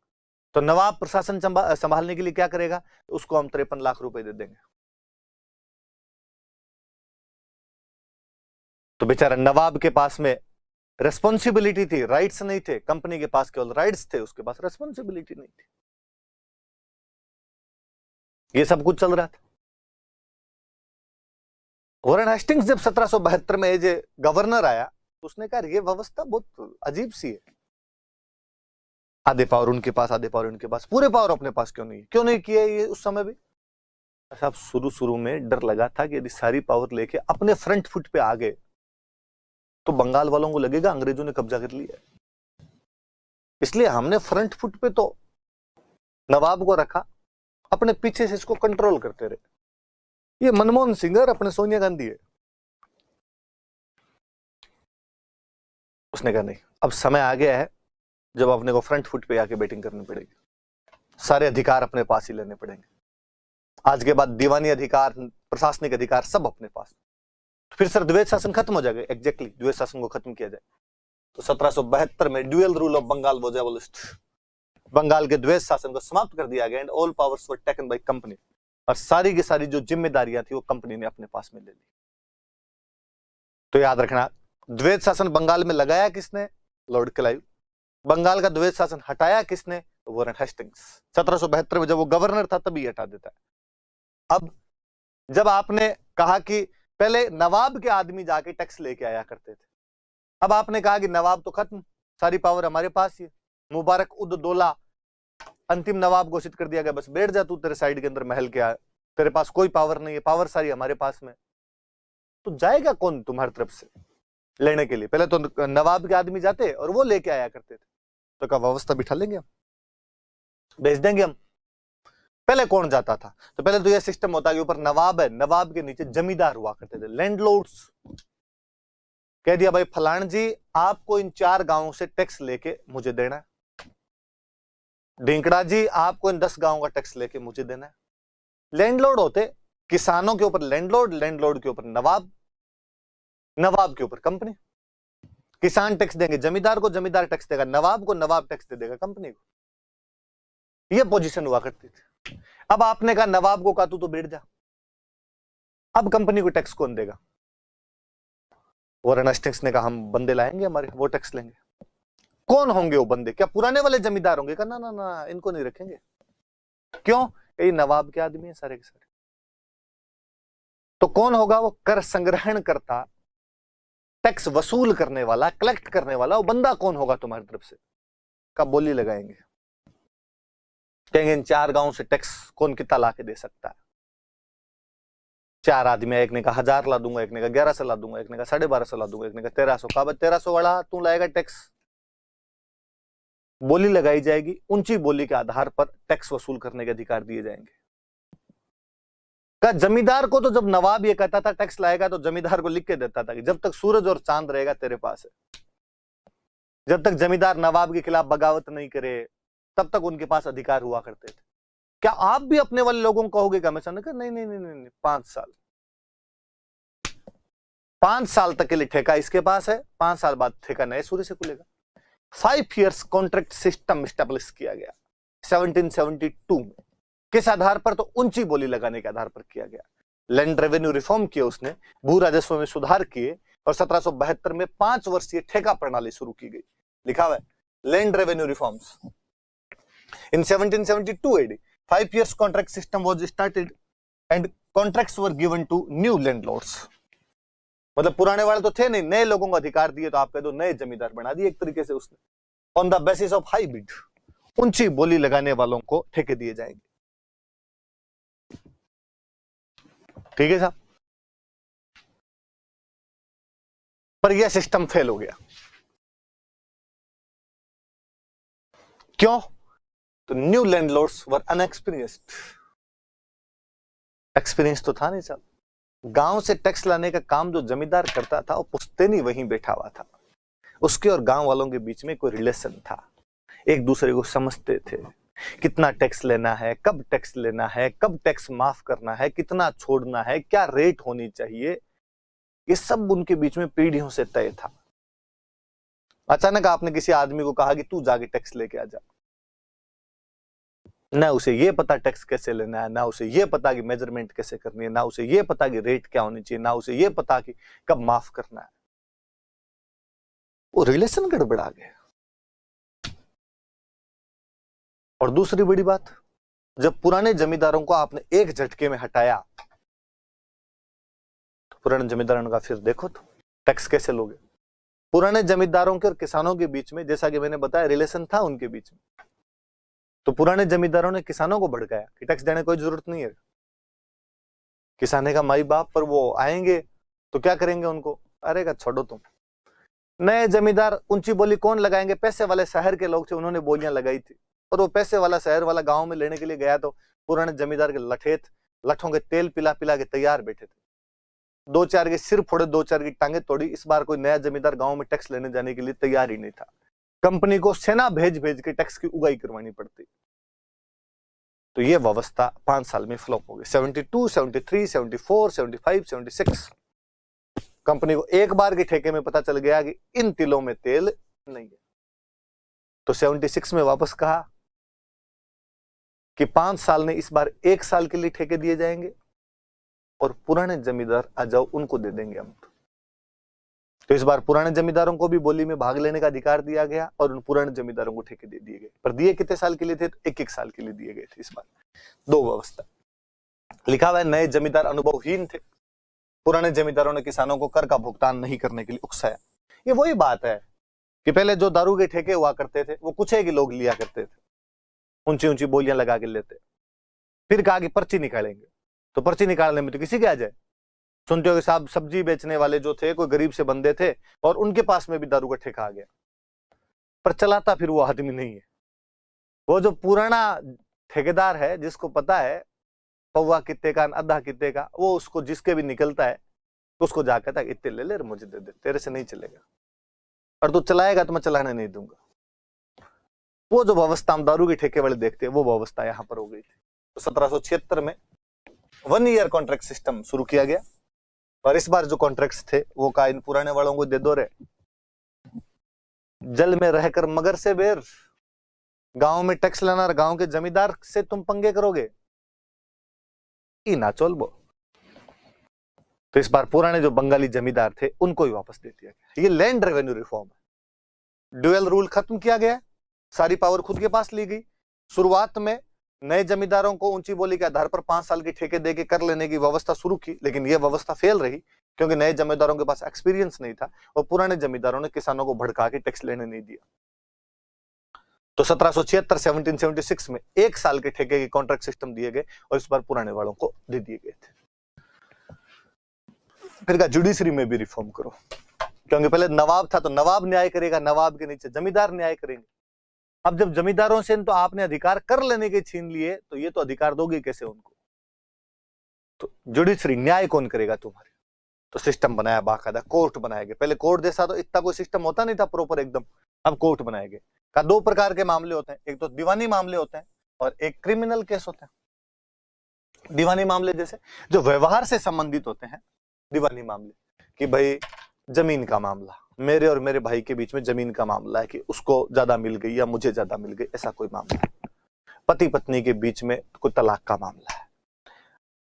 तो नवाब प्रशासन संभालने के लिए क्या करेगा? उसको हम 53 लाख रुपए दे देंगे। तो बेचारा नवाब के पास में रेस्पॉन्सिबिलिटी थी, राइट्स नहीं थे। कंपनी के पास केवल राइट्स थे, उसके पास रेस्पॉन्सिबिलिटी नहीं थी। ये सब कुछ चल रहा था। वॉरेन हेस्टिंग्स जब 1772 में एज ए गवर्नर आया तो उसने कहा ये व्यवस्था बहुत अजीब सी है, आधे पावर उनके पास आधे पावर उनके पास, पूरे पावर अपने पास क्यों नहीं किए ये उस समय भी। साहब शुरू में डर लगा था कि यदि सारी पावर लेके अपने फ्रंट फुट पे आ गए तो बंगाल वालों को लगेगा अंग्रेजों ने कब्जा कर लिया, इसलिए हमने फ्रंट फुट पे तो नवाब को रखा, अपने पीछे से इसको कंट्रोल करते रहे। ये मनमोहन सिंह और अपने सोनिया गांधी है। उसने कहा नहीं, अब समय आ गया है जब अपने को फ्रंट फुट पे आके बैटिंग करनी पड़ेगी, सारे अधिकार अपने पास ही लेने पड़ेंगे। आज के बाद दीवानी अधिकार, प्रशासनिक अधिकार सब अपने पास। फिर सर द्वैत शासन खत्म हो जाएगा। एग्जैक्टली द्वैत शासन को खत्म किया जाए तो 1772 में dual rule of Bengal was abolished, Bengal के द्वैत शासन को समाप्त कर दिया गया and all powers were taken by company, और सारी की सारी जो जिम्मेदारियां थी वो कंपनी ने अपने पास में ले ली। तो याद रखना, द्वैत शासन बंगाल में लगाया किसने? Lord Clive. बंगाल का द्वैत शासन हटाया किसने? तो वॉरेन हेस्टिंग्स। 1772 में जब वो गवर्नर था तभी हटा देता है। अब जब आपने कहा कि पहले नवाब के आदमी जाके टैक्स लेके आया करते थे, अब आपने कहा कि नवाब तो खत्म, सारी पावर हमारे पास ही है, मुबारक उद दौला अंतिम नवाब घोषित कर दिया गया, बस बैठ जा तू तेरे साइड के अंदर महल के आ, तेरे पास कोई पावर नहीं है, पावर सारी हमारे पास में। तो जाएगा कौन तुम्हारी तरफ से लेने के लिए? पहले तो नवाब के आदमी जाते और वो लेके आया करते थे, तो क्या व्यवस्था बिठा लेंगे हम, भेज देंगे हम? पहले कौन जाता था? तो पहले तो यह सिस्टम होता है कि ऊपर नवाब है, नवाब के नीचे जमींदार हुआ करते थे, लैंडलॉर्ड्स। कह दिया भाई फलान जी आपको इन 4 गांवों से टैक्स लेके मुझे देना है, ढिंकड़ा जी आपको इन 10 गांवों का टैक्स लेके मुझे देना है। लैंडलॉर्ड होते किसानों के ऊपर लैंडलॉर्ड, लैंडलॉर्ड के ऊपर नवाब, नवाब के ऊपर कंपनी। किसान टैक्स देंगे जमींदार को, जमींदार टैक्स देगा नवाब को, नवाब टैक्स दे देगा कंपनी को। यह पोजीशन हुआ करती थी। अब आपने कहा नवाब को कहा तू तो बैठ जा, अब कंपनी को टैक्स कौन देगा? वॉरेन हेस्टिंग्स ने कहा हम बंदे लाएंगे हमारे, वो टैक्स लेंगे। कौन होंगे वो बंदे? क्या पुराने वाले जमींदार होंगे? कहा ना ना ना, इनको नहीं रखेंगे। क्यों? ये नवाब के आदमी है सारे के सारे। तो कौन होगा वो? कर संग्रहण करता, टैक्स वसूल करने वाला, कलेक्ट करने वाला, वो बंदा कौन होगा तुम्हारी तरफ से? का बोली लगाएंगे, कहेंगे इन 4 गांव से टैक्स कौन कितना ला के दे सकता है? 4 आदमी, एक ने कहा 1000 ला दूंगा, एक ने कहा 1100 ला दूंगा, एक ने कहा 1250 ला दूंगा, एक ने कहा 1300। कहा 1300 वाला तू लाएगा टैक्स? बोली लगाई जाएगी, ऊंची बोली के आधार पर टैक्स वसूल करने के अधिकार दिए जाएंगे। का जमींदार को तो जब नवाब ये कहता था टैक्स लाएगा तो जमींदार को लिख के देता था कि जब तक सूरज और चांद रहेगा तेरे पास है, जब तक जमींदार नवाब के खिलाफ बगावत नहीं करे तब तक उनके पास अधिकार हुआ करते थे। क्या आप भी अपने वाले लोगों को कहोगे कि हमेशा? नहीं नहीं नहीं नहीं, 5 साल तक के लिए ठेका इसके पास है, 5 साल बाद ठेका नए सूर्य से खुलेगा। 5 years कॉन्ट्रैक्ट सिस्टम स्टैब्लिश किया गया 1772 में। किस आधार पर? तो ऊंची बोली लगाने के आधार पर किया गया। लैंड रेवेन्यू रिफॉर्म किए उसने, भू राजस्व में सुधार किए, और 1772 में 5 वर्षीय ठेका प्रणाली शुरू की गई। लिखा हुआ है land revenue reforms in 1772 AD। 5 years contract system was started and contracts were given to new landlords। मतलब पुराने वाले तो थे नहीं, नए लोगों को अधिकार दिए, तो आप कह दो नए जमींदार बना दिए एक तरीके से उसने। On the basis of high bid, ऊंची बोली लगाने वालों को ठेके दिए जाएंगे। ठीक है साहब, पर यह सिस्टम फेल हो गया। क्यों? तो न्यू लैंडलॉर्ड्स वर अनएक्सपीरियंस्ड। एक्सपीरियंस तो था नहीं साहब। गांव से टैक्स लाने का काम जो जमींदार करता था वो पुश्तैनी वहीं बैठा हुआ था, उसके और गांव वालों के बीच में कोई रिलेशन था, एक दूसरे को समझते थे। कितना टैक्स लेना है, कब टैक्स लेना है, कब टैक्स माफ करना है, कितना छोड़ना है, क्या रेट होनी चाहिए, ये सब उनके बीच में पीढ़ियों से तय था। अचानक आपने किसी आदमी को कहा कि तू जाके टैक्स लेके आ जा, ना उसे ये पता टैक्स कैसे लेना है, ना उसे ये पता कि मेजरमेंट कैसे करनी है, ना उसे ये पता कि रेट क्या होनी चाहिए, ना उसे ये पता कि कब माफ करना है। वो रिलेशन गड़बड़ा गया। और दूसरी बड़ी बात, जब पुराने जमींदारों को आपने एक झटके में हटाया पुराने जमींदारों का फिर देखो तो टैक्स कैसे लोगे। पुराने जमींदारों के और किसानों के बीच में, जैसा कि मैंने बताया, रिलेशन था उनके बीच में। तो पुराने जमींदारों ने किसानों को भड़काया कि टैक्स देने की कोई जरूरत नहीं है, किसाने का माई बाप, पर वो आएंगे तो क्या करेंगे उनको, अरे का छोड़ो तुम। नए जमींदार ऊंची बोली कौन लगाएंगे, पैसे वाले शहर के लोग थे, उन्होंने बोलियां लगाई थी। और वो पैसे वाला शहर वाला गांव में लेने के लिए गया तो पुराने जमींदार के लठों के तेल पिला पिला के तैयार बैठे थे। 2-4 के सिर फोड़े, 2-4 की टांगे तोड़ी। इस बार कोई नया जमींदार गांव में टैक्स लेने जाने के लिए तैयार ही नहीं था। कंपनी को सेना भेज भेज के टैक्स की उगाई करवानी पड़ती। तो ये व्यवस्था 5 साल में फ्लॉप हो गई। 72, 73, 74, 75, 76 कंपनी को एक बार के ठेके में पता चल गया कि इन तिलों में तेल नहीं है। तो 76 में वापस कहा कि 5 साल ने इस बार 1 साल के लिए ठेके दिए जाएंगे और पुराने जमींदार आ जाओ, उनको दे देंगे हम। तो इस बार पुराने जमींदारों को भी बोली में भाग लेने का अधिकार दिया गया और उन पुराने जमींदारों को ठेके दे दिए गए। पर दिए कितने साल के लिए थे? तो 1-1 साल के लिए दिए गए थे। इस बार 2 व्यवस्था लिखा हुआ है। नए जमींदार अनुभवहीन थे, पुराने जमींदारों ने किसानों को कर का भुगतान नहीं करने के लिए उकसाया। ये वही बात है कि पहले जो दारू के ठेके हुआ करते थे वो कुछ ही लोग लिया करते थे, ऊंची ऊंची बोलियां लगा के लेते। फिर कहा कि पर्ची निकालेंगे, तो पर्ची निकालने में तो किसी के आ जाए। सुनते हो कि साहब सब्जी बेचने वाले जो थे कोई गरीब से बंदे थे और उनके पास में भी दारू का ठेका आ गया, पर चलाता फिर वो आदमी नहीं है। वो जो पुराना ठेकेदार है जिसको पता है पौवा कितने का आधा कितने का, वो उसको जिसके भी निकलता है उसको जाकर था इतने ले ले, मुझे दे दे, तेरे से नहीं चलेगा, और तू चलाएगा तो मैं चलाने नहीं दूंगा। वो जो व्यवस्था हम दारू के ठेके वाले देखते हैं वो व्यवस्था यहाँ पर हो गई थी। तो 1776 में 1 ईयर कॉन्ट्रैक्ट सिस्टम शुरू किया गया और इस बार जो कॉन्ट्रैक्ट्स थे वो का इन पुराने वालों को दे दो रे। जल में रहकर मगर से बेर, गांव में टैक्स लेना और गांव के जमींदार से तुम पंगे करोगे, ई ना चोल बो। तो इस बार पुराने जो बंगाली जमींदार थे उनको ही वापस दे दिया गया। ये लैंड रेवेन्यू रिफॉर्म है। ड्यूअल रूल खत्म किया गया, सारी पावर खुद के पास ली गई। शुरुआत में नए जमींदारों को ऊंची बोली के आधार पर 5 साल की ठेके देके कर लेने की व्यवस्था शुरू की, लेकिन यह व्यवस्था फेल रही क्योंकि नए जमींदारों के पास एक्सपीरियंस नहीं था और पुराने जमींदारों ने किसानों को भड़का के टैक्स लेने नहीं दिया। तो 1776 1776 में 1 साल के ठेके के कॉन्ट्रैक्ट सिस्टम दिए गए और इस बार पुराने वालों को दे दिए गए थे। फिर कहा जुडिशरी में भी रिफॉर्म करो, क्योंकि पहले नवाब था तो नवाब न्याय करेगा, नवाब के नीचे जमींदार न्याय करेंगे। अब जब जमींदारों से तो आपने अधिकार कर लेने के छीन लिए तो ये तो अधिकार दोगे कैसे उनको? तो जुडिशरी न्याय कौन करेगा तुम्हारे? तो सिस्टम बनाया, बाकायदा कोर्ट बनाए गए। पहले कोर्ट जैसा तो इतना कोई सिस्टम होता नहीं था प्रॉपर एकदम, अब कोर्ट बनाए गए। का 2 प्रकार के मामले होते हैं, एक तो दीवानी मामले होते हैं और एक क्रिमिनल केस होते हैं। दीवानी मामले जैसे जो व्यवहार से संबंधित होते हैं, दीवानी मामले कि भाई जमीन का मामला, मेरे और मेरे भाई के बीच में जमीन का मामला है कि उसको ज्यादा मिल गई या मुझे ज्यादा मिल गई, ऐसा कोई मामला है। पति पत्नी के बीच में कोई तलाक का मामला है,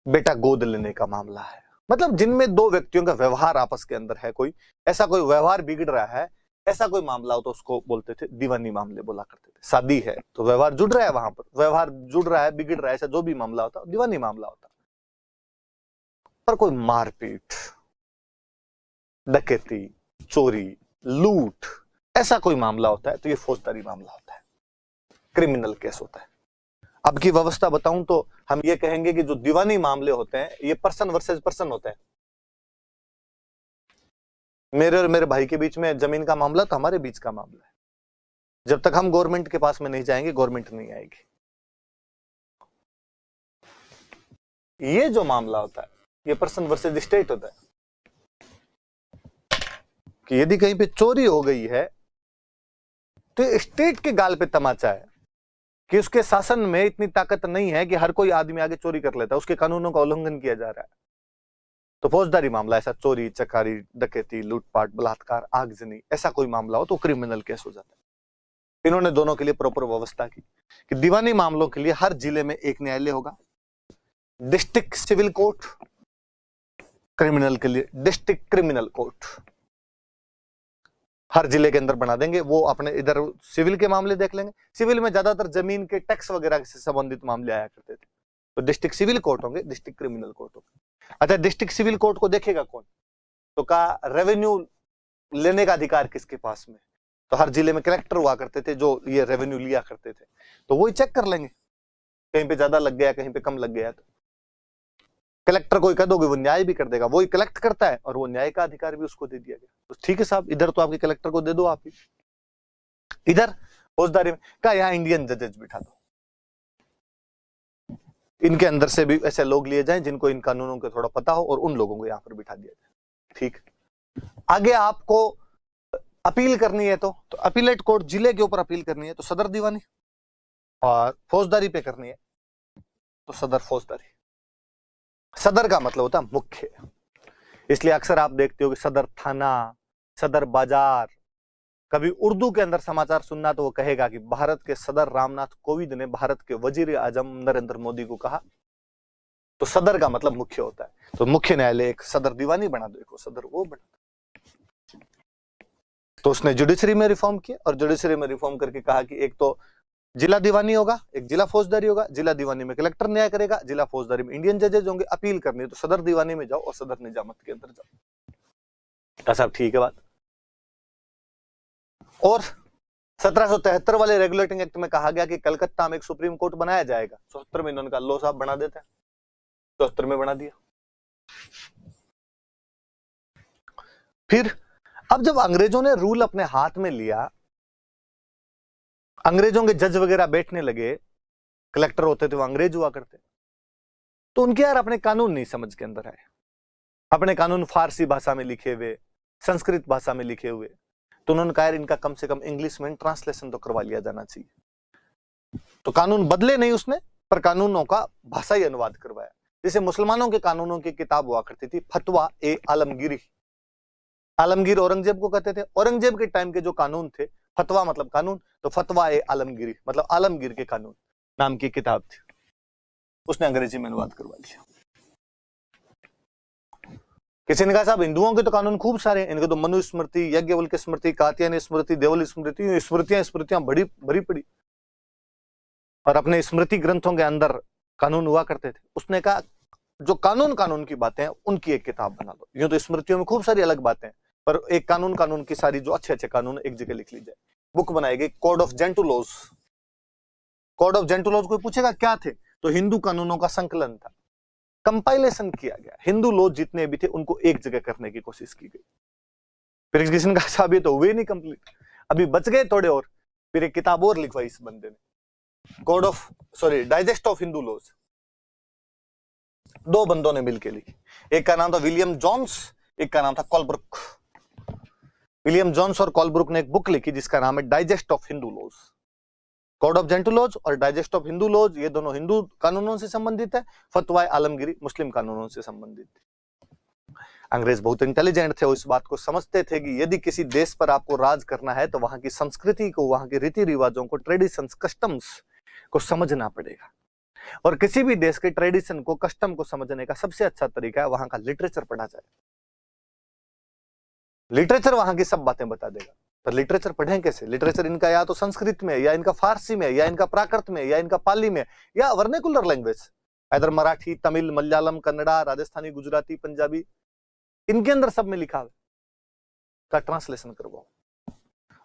बेटा गोद लेने का मामला है, मतलब जिनमें 2 व्यक्तियों का व्यवहार आपस के अंदर है, कोई ऐसा कोई व्यवहार बिगड़ रहा है, ऐसा कोई मामला हो तो उसको बोलते थे दीवानी मामले बोला करते थे। शादी है तो व्यवहार जुड़ रहा है, वहां पर व्यवहार जुड़ रहा है, बिगड़ रहा है, ऐसा जो भी मामला होता है दीवानी मामला होता। पर कोई मारपीट, डकैती, चोरी, लूट, ऐसा कोई मामला होता है तो ये फौजदारी मामला होता है, क्रिमिनल केस होता है। अब की व्यवस्था बताऊं तो हम ये कहेंगे कि जो दीवानी मामले होते हैं ये पर्सन वर्सेस पर्सन होते हैं। मेरे और मेरे भाई के बीच में जमीन का मामला तो हमारे बीच का मामला है, जब तक हम गवर्नमेंट के पास में नहीं जाएंगे गवर्नमेंट नहीं आएगी। ये जो मामला होता है ये पर्सन वर्सेस स्टेट होता है कि यदि कहीं पे चोरी हो गई है तो स्टेट के गाल पे तमाचा है कि उसके शासन में इतनी ताकत नहीं है कि हर कोई आदमी आगे चोरी कर लेता है, उसके कानूनों का उल्लंघन किया जा रहा है। तो फौजदारी मामला ऐसा चोरी, चकारी, डकैती, लूटपाट, बलात्कार, आगजनी, ऐसा कोई मामला हो तो क्रिमिनल केस हो जाता है। इन्होंने दोनों के लिए प्रॉपर व्यवस्था की कि दीवानी मामलों के लिए हर जिले में एक न्यायालय होगा, डिस्ट्रिक्ट सिविल कोर्ट, क्रिमिनल के लिए डिस्ट्रिक्ट क्रिमिनल कोर्ट हर जिले के अंदर बना देंगे। वो अपने इधर सिविल के मामले देख लेंगे, सिविल में ज्यादातर जमीन के टैक्स वगैरह से संबंधित मामले आया करते थे, तो डिस्ट्रिक्ट सिविल कोर्ट होंगे, डिस्ट्रिक्ट क्रिमिनल कोर्ट होंगे। अच्छा, डिस्ट्रिक्ट सिविल कोर्ट को देखेगा कौन? तो कहा रेवेन्यू लेने का अधिकार किसके पास में? तो हर जिले में कलेक्टर हुआ करते थे जो ये रेवेन्यू लिया करते थे, तो वही चेक कर लेंगे, कहीं पे ज्यादा लग गया, कहीं पे कम लग गया। तो कलेक्टर को कह दोगे वो न्याय भी कर देगा, वही कलेक्ट करता है और वो न्याय का अधिकार भी उसको दे दिया गया। तो ठीक है साहब, इधर तो आपके कलेक्टर को दे दो आप ही, इधर फौजदारी में कहा यहाँ इंडियन जजेस बिठा दो, इनके अंदर से भी ऐसे लोग लिए जाएं जिनको इन कानूनों का थोड़ा पता हो और उन लोगों को यहाँ पर बिठा दिया जाए। ठीक, आगे आपको अपील करनी है तो अपीलेट कोर्ट, जिले के ऊपर अपील करनी है तो सदर दीवानी, और फौजदारी पे करनी है तो सदर फौजदारी। सदर का मतलब होता है मुख्य, इसलिए अक्सर आप देखते हो कि सदर थाना, सदर बाजार। कभी उर्दू के अंदर समाचार सुनना तो वो कहेगा कि भारत के सदर रामनाथ कोविंद ने भारत के वजीर आजम नरेंद्र मोदी को कहा, तो सदर का मतलब मुख्य होता है। तो मुख्य न्यायालय एक सदर दीवानी बना दो, एक सदर वो बना दो। तो उसने जुडिशरी में रिफॉर्म किया, और जुडिशरी में रिफॉर्म करके कहा कि एक तो जिला दीवानी होगा, एक जिला फौजदारी होगा, जिला दीवानी में कलेक्टर न्याय करेगा, जिला फौजदारी में इंडियन जजेज होंगे। अपील करनी है तो सदर दीवानी में जाओ और सदर निजामत के अंदर जाओ। साहब ठीक है बात। और 1773 वाले रेगुलेटिंग एक्ट में कहा गया कि कलकत्ता में एक सुप्रीम कोर्ट बनाया जाएगा। 74 में इन्होंने कहा लो साहब बना देते हैं, 74 में बना दिया। फिर अब जब अंग्रेजों ने रूल अपने हाथ में लिया, अंग्रेजों के जज वगैरह बैठने लगे, कलेक्टर होते थे वो अंग्रेज हुआ करते, तो उनके यार अपने कानून नहीं समझ के अंदर आए। अपने कानून फारसी भाषा में लिखे हुए, संस्कृत भाषा में लिखे हुए, तो उन्होंने कहा इनका कम से कम इंग्लिश में ट्रांसलेशन तो करवा लिया जाना चाहिए। तो कानून बदले नहीं उसने, पर कानूनों का भाषाई अनुवाद करवाया। जैसे मुसलमानों के कानूनों की किताब हुआ करती थी फतवा ए आलमगीरी, आलमगीर औरंगजेब को कहते थे। औरंगजेब के टाइम के जो कानून थे, फतवा मतलब कानून, तो फतवा ए आलमगीरी मतलब आलमगीर के कानून नाम की किताब थी, उसने अंग्रेजी में अनुवाद करवा लिया। किसी ने कहा साहब हिंदुओं के तो कानून खूब सारे हैं, इनके तो मनुस्मृति, यज्ञवल्क्य स्मृति, कात्यायनी स्मृति, देवल स्मृति, स्मृतियां बड़ी भरी पड़ी, और अपने स्मृति ग्रंथों के अंदर कानून हुआ करते थे। उसने कहा जो कानून की बातें हैं उनकी एक किताब बना लो। यूं तो स्मृतियों में खूब सारी अलग बातें हैं, पर एक कानून की सारी जो अच्छे अच्छे कानून एक जगह लिख ली जाए। बुक बनाई गई कोड ऑफ जेंटुलॉज। कोड ऑफ जेंटुलॉज कोई पूछेगा क्या थे, तो हिंदू कानूनों का संकलन था, कंपाइलेशन किया गया, हिंदू लॉ जितने भी थे उनको एक जगह करने की कोशिश की गई। फिर किसी ने कहा साहब ये तो हुए नहीं कंप्लीट, अभी बच गए थोड़े और, फिर एक किताब और लिखवाई इस बंदे ने, डाइजेस्ट ऑफ हिंदू लॉज। दो बंदों ने मिलकर लिखी, एक का नाम था विलियम जोन्स, एक का नाम था कॉलब्रुक। विलियम जोन्स और कॉलब्रुक ने एक बुक लिखी जिसका नाम है digest of Hindu laws. Code of Gentoo laws और डाइजेस्ट ऑफ हिंदू लॉज, ये दोनों हिंदू कानूनों से संबंधित है। फतवा आलमगीरी मुस्लिम कानूनों से संबंधित है। अंग्रेज बहुत इंटेलिजेंट थे, वो इस बात को समझते थे कि यदि किसी देश पर आपको राज करना है तो वहां की संस्कृति को, वहां के रीति रिवाजों को, ट्रेडिशंस, कस्टम्स को समझना पड़ेगा। और किसी भी देश के ट्रेडिशन को, कस्टम को समझने का सबसे अच्छा तरीका है वहां का लिटरेचर पढ़ा जाए। लिटरेचर वहां की सब बातें बता देगा। पर लिटरेचर पढ़ें कैसे? लिटरेचर इनका या तो संस्कृत में, या इनका फारसी में, या इनका प्राकृत में, या इनका पाली में, या वर्नेकुलर लैंग्वेज, इधर मराठी, तमिल, मलयालम, कन्नड़ा, राजस्थानी, गुजराती, पंजाबी, इनके अंदर सब में लिखा है का ट्रांसलेशन करवाओ।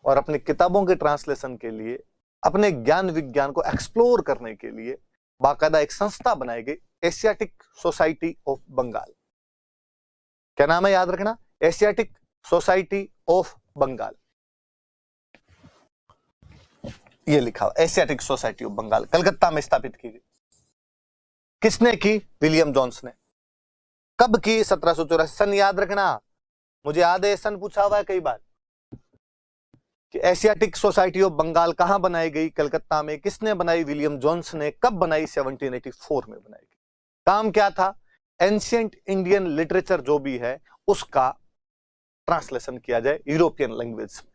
और अपनी किताबों के ट्रांसलेशन के लिए, अपने ज्ञान विज्ञान को एक्सप्लोर करने के लिए बाकायदा एक संस्था बनाई गई, एशियाटिक सोसाइटी ऑफ बंगाल। क्या नाम है याद रखना? एशियाटिक सोसाइटी ऑफ बंगाल, ये लिखा हुआ Asiatic Society of Bengal, Calcutta में स्थापित की गई। किसने की? विलियम जोन्स ने। कब की? 1784। सन याद रखना, मुझे याद है सन पूछा हुआ है कई बार कि एशियाटिक सोसाइटी ऑफ बंगाल कहां बनाई गई? कलकत्ता में। किसने बनाई? विलियम जोन्स ने। कब बनाई? 1784 में बनाई गई। काम क्या था? एंशिएंट इंडियन लिटरेचर जो भी है उसका ट्रांसलेशन किया जाए यूरोपियन लैंग्वेज में,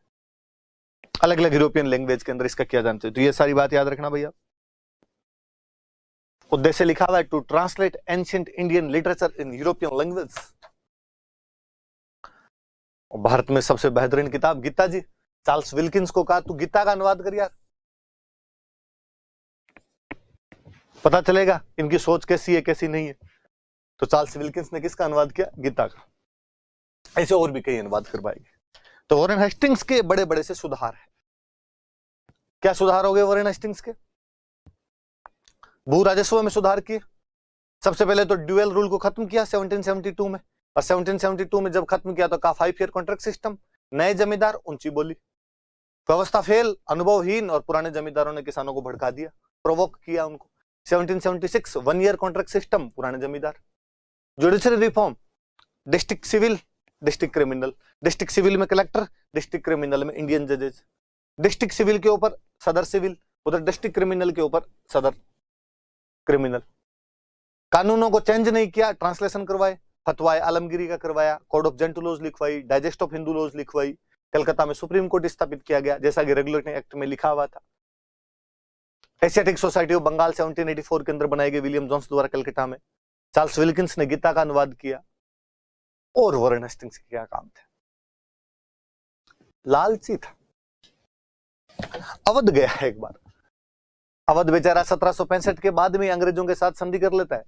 अलग अलग यूरोपियन लैंग्वेज के अंदर इसका किया जाना चाहिए। तो ये सारी बात याद रखना भैया। उद्देश्य लिखा हुआ है to translate ancient Indian literature in European language. Bharat में सबसे बेहतरीन किताब गीता जी, चार्ल्स विल्किंस को कहा तू गीता का अनुवाद कर यार, पता चलेगा इनकी सोच कैसी है कैसी नहीं है। तो चार्ल्स विल्किंस ने किसका अनुवाद किया? गीता का। ऐसे और भी कई अनुवाद करवाएंगे। तो वॉरेन हेस्टिंग्स के बड़े बड़े से सुधार है। क्या सुधार हो गए वॉरेन हेस्टिंग्स के? भू राजस्व में सुधार किए। सबसे पहले तो ड्यूअल रूल को खत्म किया 1772 में, और 1772 में जब खत्म किया तो कहा 5 ईयर कॉन्ट्रैक्ट सिस्टम, नए जमींदार ऊंची बोली, व्यवस्था फेल, अनुभवहीन, और पुराने जमींदारों ने किसानों को भड़का दिया, प्रोवोक किया उनको। 1776 1 ईयर कॉन्ट्रैक्ट सिस्टम, पुराने zamindar. Judiciary reform, district civil, district criminal, district civil में कलेक्टर, डिस्ट्रिक्ट क्रिमिनल में इंडियन जजेस, डिस्ट्रिक्ट सिविल के ऊपर सदर सिविल, उधर डिस्ट्रिक्ट क्रिमिनल के ऊपर सदर क्रिमिनल। कानूनों को चेंज नहीं किया, ट्रांसलेशन करवाए, फतवाए आलमगिरी का करवाया, कोड ऑफ जेंटल लॉज लिखवाई, डाइजेस्ट ऑफ हिंदू लॉज लिखवाई, कलकत्ता में सुप्रीम कोर्ट स्थापित किया गया जैसा कि रेगुलेटिंग एक्ट में लिखा हुआ था। एशियाटिक सोसाइटी ऑफ बंगाल 1784 के अंदर बनाई गई विलियम जोन्स द्वारा कलकत्ता में। चार्ल्स विल्किंस ने गीता का अनुवाद किया। और वॉरेन हेस्टिंग्स के क्या काम थे? लालची था, अवध गया है एक बार। अवध बेचारा 1765 के बाद में अंग्रेजों के साथ संधि कर लेता है,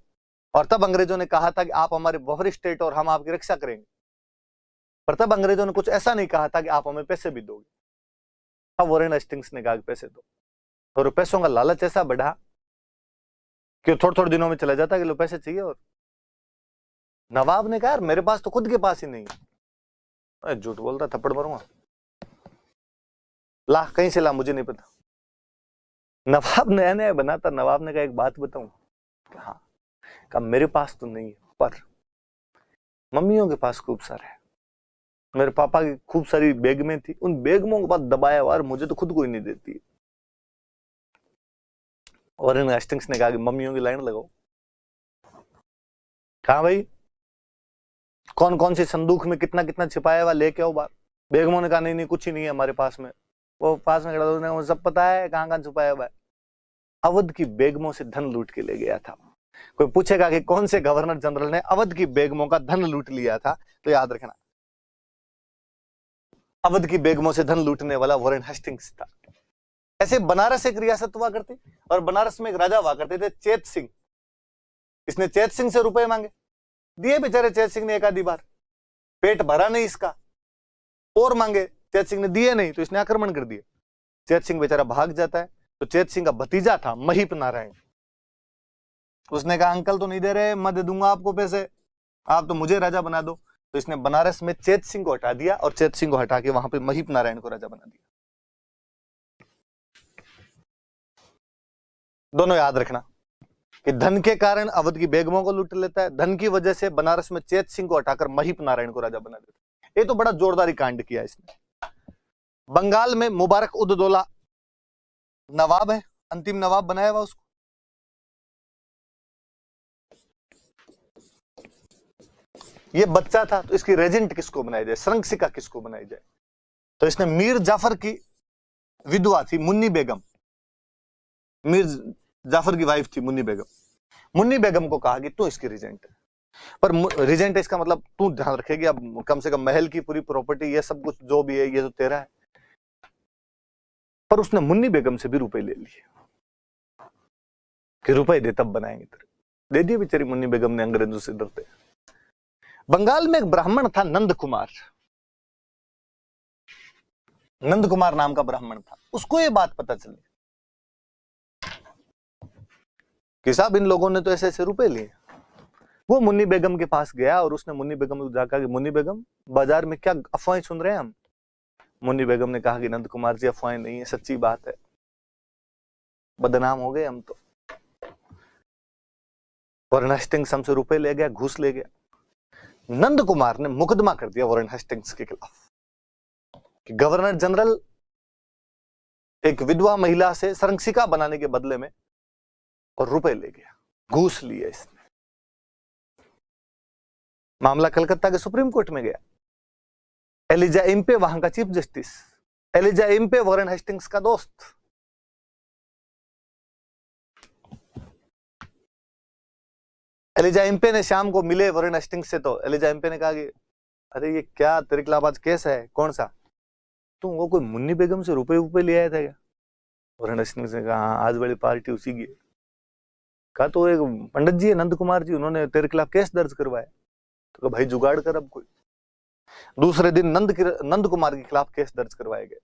और तब अंग्रेजों ने कहा था कि आप हमारे बफर स्टेट और हम आपकी रक्षा करेंगे, पर तब अंग्रेजों ने कुछ ऐसा नहीं कहा था कि आप हमें पैसे भी दोगे। अब वॉरेन हेस्टिंग्स ने कहा कि पैसे दो, और पैसों का लालच ऐसा बढ़ा कि थोड़े थोड़े दिनों में चला जाता कि लो पैसे चाहिए। और नवाब ने कहा मेरे पास तो खुद के पास ही नहीं है। झूठ बोलता, थप्पड़ मारूंगा। ला, कहीं से ला, मुझे नहीं पता। नवाब नया नया बना था। नवाब ने कहा एक बात बताऊं? हाँ। कहा मेरे पास तो नहीं है, पर मम्मियों के पास खूब सारा है। मेरे पापा की खूब सारी बेगमें थी, उन बेगमों के पास दबाया हुआ, मुझे तो खुद कोई नहीं देती। और इन हेस्टिंग्स ने कहा कि मम्मियों की लाइन लगाओ। कहा भाई कौन कौन सी संदूक में कितना कितना छिपाया हुआ लेके आओ बाहर। बेगमों ने कहा नहीं नहीं कुछ ही नहीं है हमारे पास में। वो पास में खड़ा था, उसने सब पता है कहां कहां छुपाया हुआ है। अवध की बेगमों से धन लूट के ले गया था। कोई पूछेगा कि कौन से गवर्नर जनरल ने अवध की बेगमों का धन लूट लिया था, तो याद रखना अवध की बेगमों से धन लूटने वाला वॉरेन हेस्टिंग्स था। ऐसे बनारस एक रियासत हुआ करती, और बनारस में एक राजा हुआ करते थे चेत सिंह। इसने चेत सिंह से रुपए मांगे, दिए बेचारे चेत सिंह ने एक आधी बार, पेट भरा नहीं इसका, और मांगे, चेत सिंह ने दिए नहीं, तो इसने आक्रमण कर दिया। चेत सिंह बेचारा भाग जाता है। तो चेत सिंह का भतीजा था महीप नारायण, उसने कहा अंकल तो नहीं दे रहे, मैं दे दूंगा आपको पैसे, आप तो मुझे राजा बना दो। तो इसने बनारस में चेत सिंह को हटा दिया, और चेत सिंह को हटा के वहां पे महीप नारायण को राजा बना दिया। दोनों याद रखना कि धन के कारण अवध की बेगमों को लूट लेता है, धन की वजह से बनारस में चेत सिंह को हटाकर महीप नारायण को राजा बना देता है। ये तो बड़ा जोरदारी कांड किया इसने। बंगाल में मुबारक उद दौला नवाब है, अंतिम नवाब बनाया हुआ उसको। ये बच्चा था, तो इसकी रेजेंट किसको बनाई जाए, संरक्षिका किसको बनाई जाए? तो इसने मीर जाफर की विधवा थी मुन्नी बेगम, मीर जाफर की वाइफ थी मुन्नी बेगम। मुन्नी बेगम को कहा कि तू इसकी रिजेंट है, पर रिजेंट इसका मतलब तू ध्यान रखेगी, अब कम से कम महल की पूरी प्रॉपर्टी, ये सब कुछ जो भी है ये तो तेरा है। पर उसने मुन्नी बेगम से भी रुपए ले लिए कि रुपए दे तब बनाएंगे तेरे। दे दिए बेचारी मुन्नी बेगम ने, अंग्रेजों से डरते। बंगाल में एक ब्राह्मण था नंद कुमार, नंद कुमार नाम का ब्राह्मण था। उसको ये बात पता चली कि साहब इन लोगों ने तो ऐसे ऐसे रुपए लिए। वो मुन्नी बेगम के पास गया और उसने मुन्नी बेगम को जाकर कि मुन्नी बेगम बाजार में क्या अफवाहें सुन रहे हैं हम। मुन्नी बेगम ने कहा कि नंद कुमार जी अफवाहें नहीं है, सच्ची बात है, बदनाम हो गए हम तो। वॉरेन हेस्टिंग्स हमसे रुपए ले गया, घूस ले गया। नंद कुमार ने मुकदमा कर दिया वॉरेन हेस्टिंग्स के खिलाफ कि गवर्नर जनरल एक विधवा महिला से संरक्षिका बनाने के बदले में और रुपए ले गया, घूस लिया इसने। मामला कलकत्ता के सुप्रीम कोर्ट में गया। एलिजा इम्पे वहां का chief justice, Elijah Impey Warren Hastings का दोस्त। एलिजा इम्पे ने शाम को मिले वॉरेन हेस्टिंग्स से, तो एलिजा इम्पे ने कहा कि अरे ये क्या तेरे खिलाफ आज केस है, कौन सा? तुम वो कोई मुन्नी बेगम से रुपए ले आया था क्या? वॉरेन हेस्टिंग्स ने कहा आज बड़ी पार्टी उसी की। कहा तो एक पंडित जी है नंद कुमार जी, उन्होंने तेरे खिलाफ केस दर्ज करवाया। तो कहा भाई जुगाड़ कर अब कोई। दूसरे दिन नंद कुमार के खिलाफ केस दर्ज करवाए गए।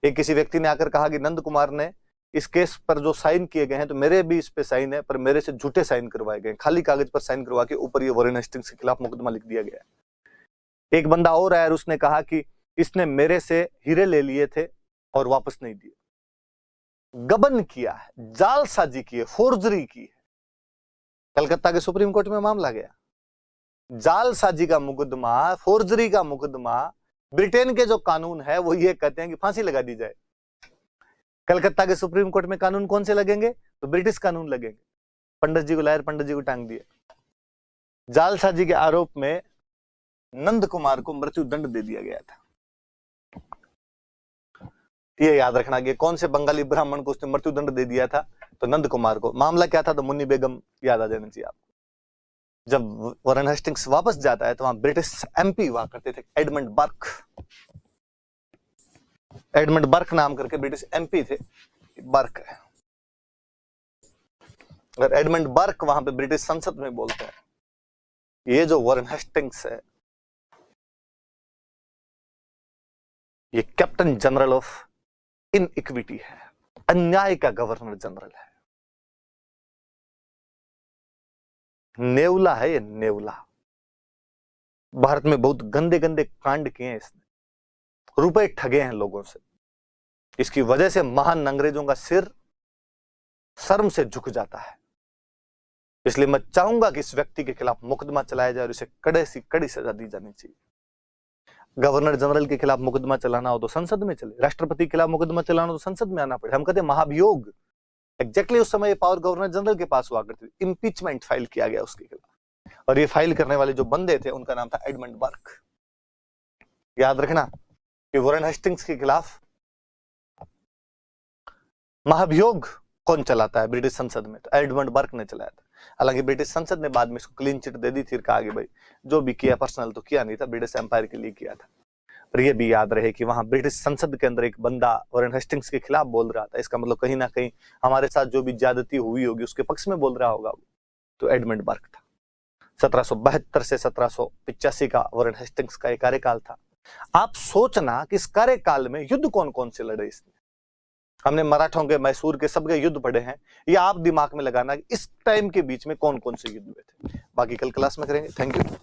एक किसी व्यक्ति ने आकर कहा कि नंद कुमार ने इस केस पर जो साइन किए गए हैं तो मेरे भी इस पे साइन है, पर मेरे से झूठे साइन करवाए गए, खाली कागज पर साइन करवा के ऊपर ये वॉरेन हेस्टिंग्स के खिलाफ मुकदमा लिख दिया गया। एक बंदा और आया और उसने कहा कि इसने मेरे से हीरे ले लिए थे और वापस नहीं दिए। गबन किया है, जालसाजी की है, फोर्जरी की है। कलकत्ता के सुप्रीम कोर्ट में मामला गया। जालसाजी का मुकदमा, फोर्जरी का मुकदमा, ब्रिटेन के जो कानून है वो ये कहते हैं कि फांसी लगा दी जाए। कलकत्ता के सुप्रीम कोर्ट में कानून कौन से लगेंगे? तो ब्रिटिश कानून लगेंगे। पंडित जी को लायर पंडित जी को टांग दिया। जालसाजी के आरोप में नंद कुमार को मृत्यु दंड दे दिया गया था। ये याद रखना कि कौन से बंगाली ब्राह्मण को उसने मृत्यु दंड दे दिया था? तो नंद कुमार को। मामला क्या था? तो मुन्नी बेगम याद आ जाना चाहिए आपको। जब वॉरेन हेस्टिंग्स वापस जाता है तो वहां ब्रिटिश एमपी हुआ करते थे, एडमंड बर्क। एडमंड बर्क नाम करके ब्रिटिश एमपी थे, बर्क है। अगर एडमंड बर्क वहां पे ब्रिटिश संसद में बोलते हैं, ये जो वॉरेन हेस्टिंग्स है ये कैप्टन जनरल ऑफ इनइक्विटी है, अन्याय का गवर्नर जनरल है, नेवला है ये, नेवला। भारत में बहुत गंदे गंदे कांड किए हैं इसने, रुपए ठगे हैं लोगों से। इसकी वजह से महान अंग्रेजों का सिर शर्म से झुक जाता है। इसलिए मैं चाहूंगा कि इस व्यक्ति के खिलाफ मुकदमा चलाया जाए और इसे कड़े से कड़ी सजा दी जानी चाहिए। गवर्नर जनरल के खिलाफ मुकदमा चलाना हो तो संसद में चले, राष्ट्रपति के खिलाफ मुकदमा चलाना हो तो संसद में आना पड़े। हम कहते हैं महाभियोग। एग्जैक्टली उस समय ये पावर गवर्नर जनरल के पास हुआ करती थी। इंपीचमेंट फाइल किया गया उसके खिलाफ, और ये फाइल करने वाले जो बंदे थे उनका नाम था एडमंड बर्क। याद रखना कि वॉरेन हेस्टिंग्स के खिलाफ महाभियोग कौन चलाता है ब्रिटिश संसद में? तो एडमंड बर्क ने चलाया था। हालांकि ब्रिटिश संसद ने बाद में इसको क्लीन चिट दे दी थी, कहा कि भाई जो भी किया पर्सनल तो किया नहीं था, ब्रिटिश एम्पायर के लिए किया था। पर यह भी याद रहे कि वहां ब्रिटिश संसद के अंदर एक बंदा वॉरेन हेस्टिंग्स के खिलाफ बोल रहा था, इसका मतलब कहीं ना कहीं हमारे साथ जो भी ज्यादती हुई होगी उसके पक्ष में बोल रहा होगा वो। तो एडमंड बर्क था। 1772 से 1785 का वॉरेन हेस्टिंग्स का एक कार्यकाल था। आप सोचना कि इस कार्यकाल में युद्ध कौन कौन से लड़े इसने। हमने मराठों के, मैसूर के, सबके युद्ध पढ़े हैं, या आप दिमाग में लगाना कि इस टाइम के बीच में कौन कौन से युद्ध हुए थे। बाकी कल क्लास में करेंगे। Thank you.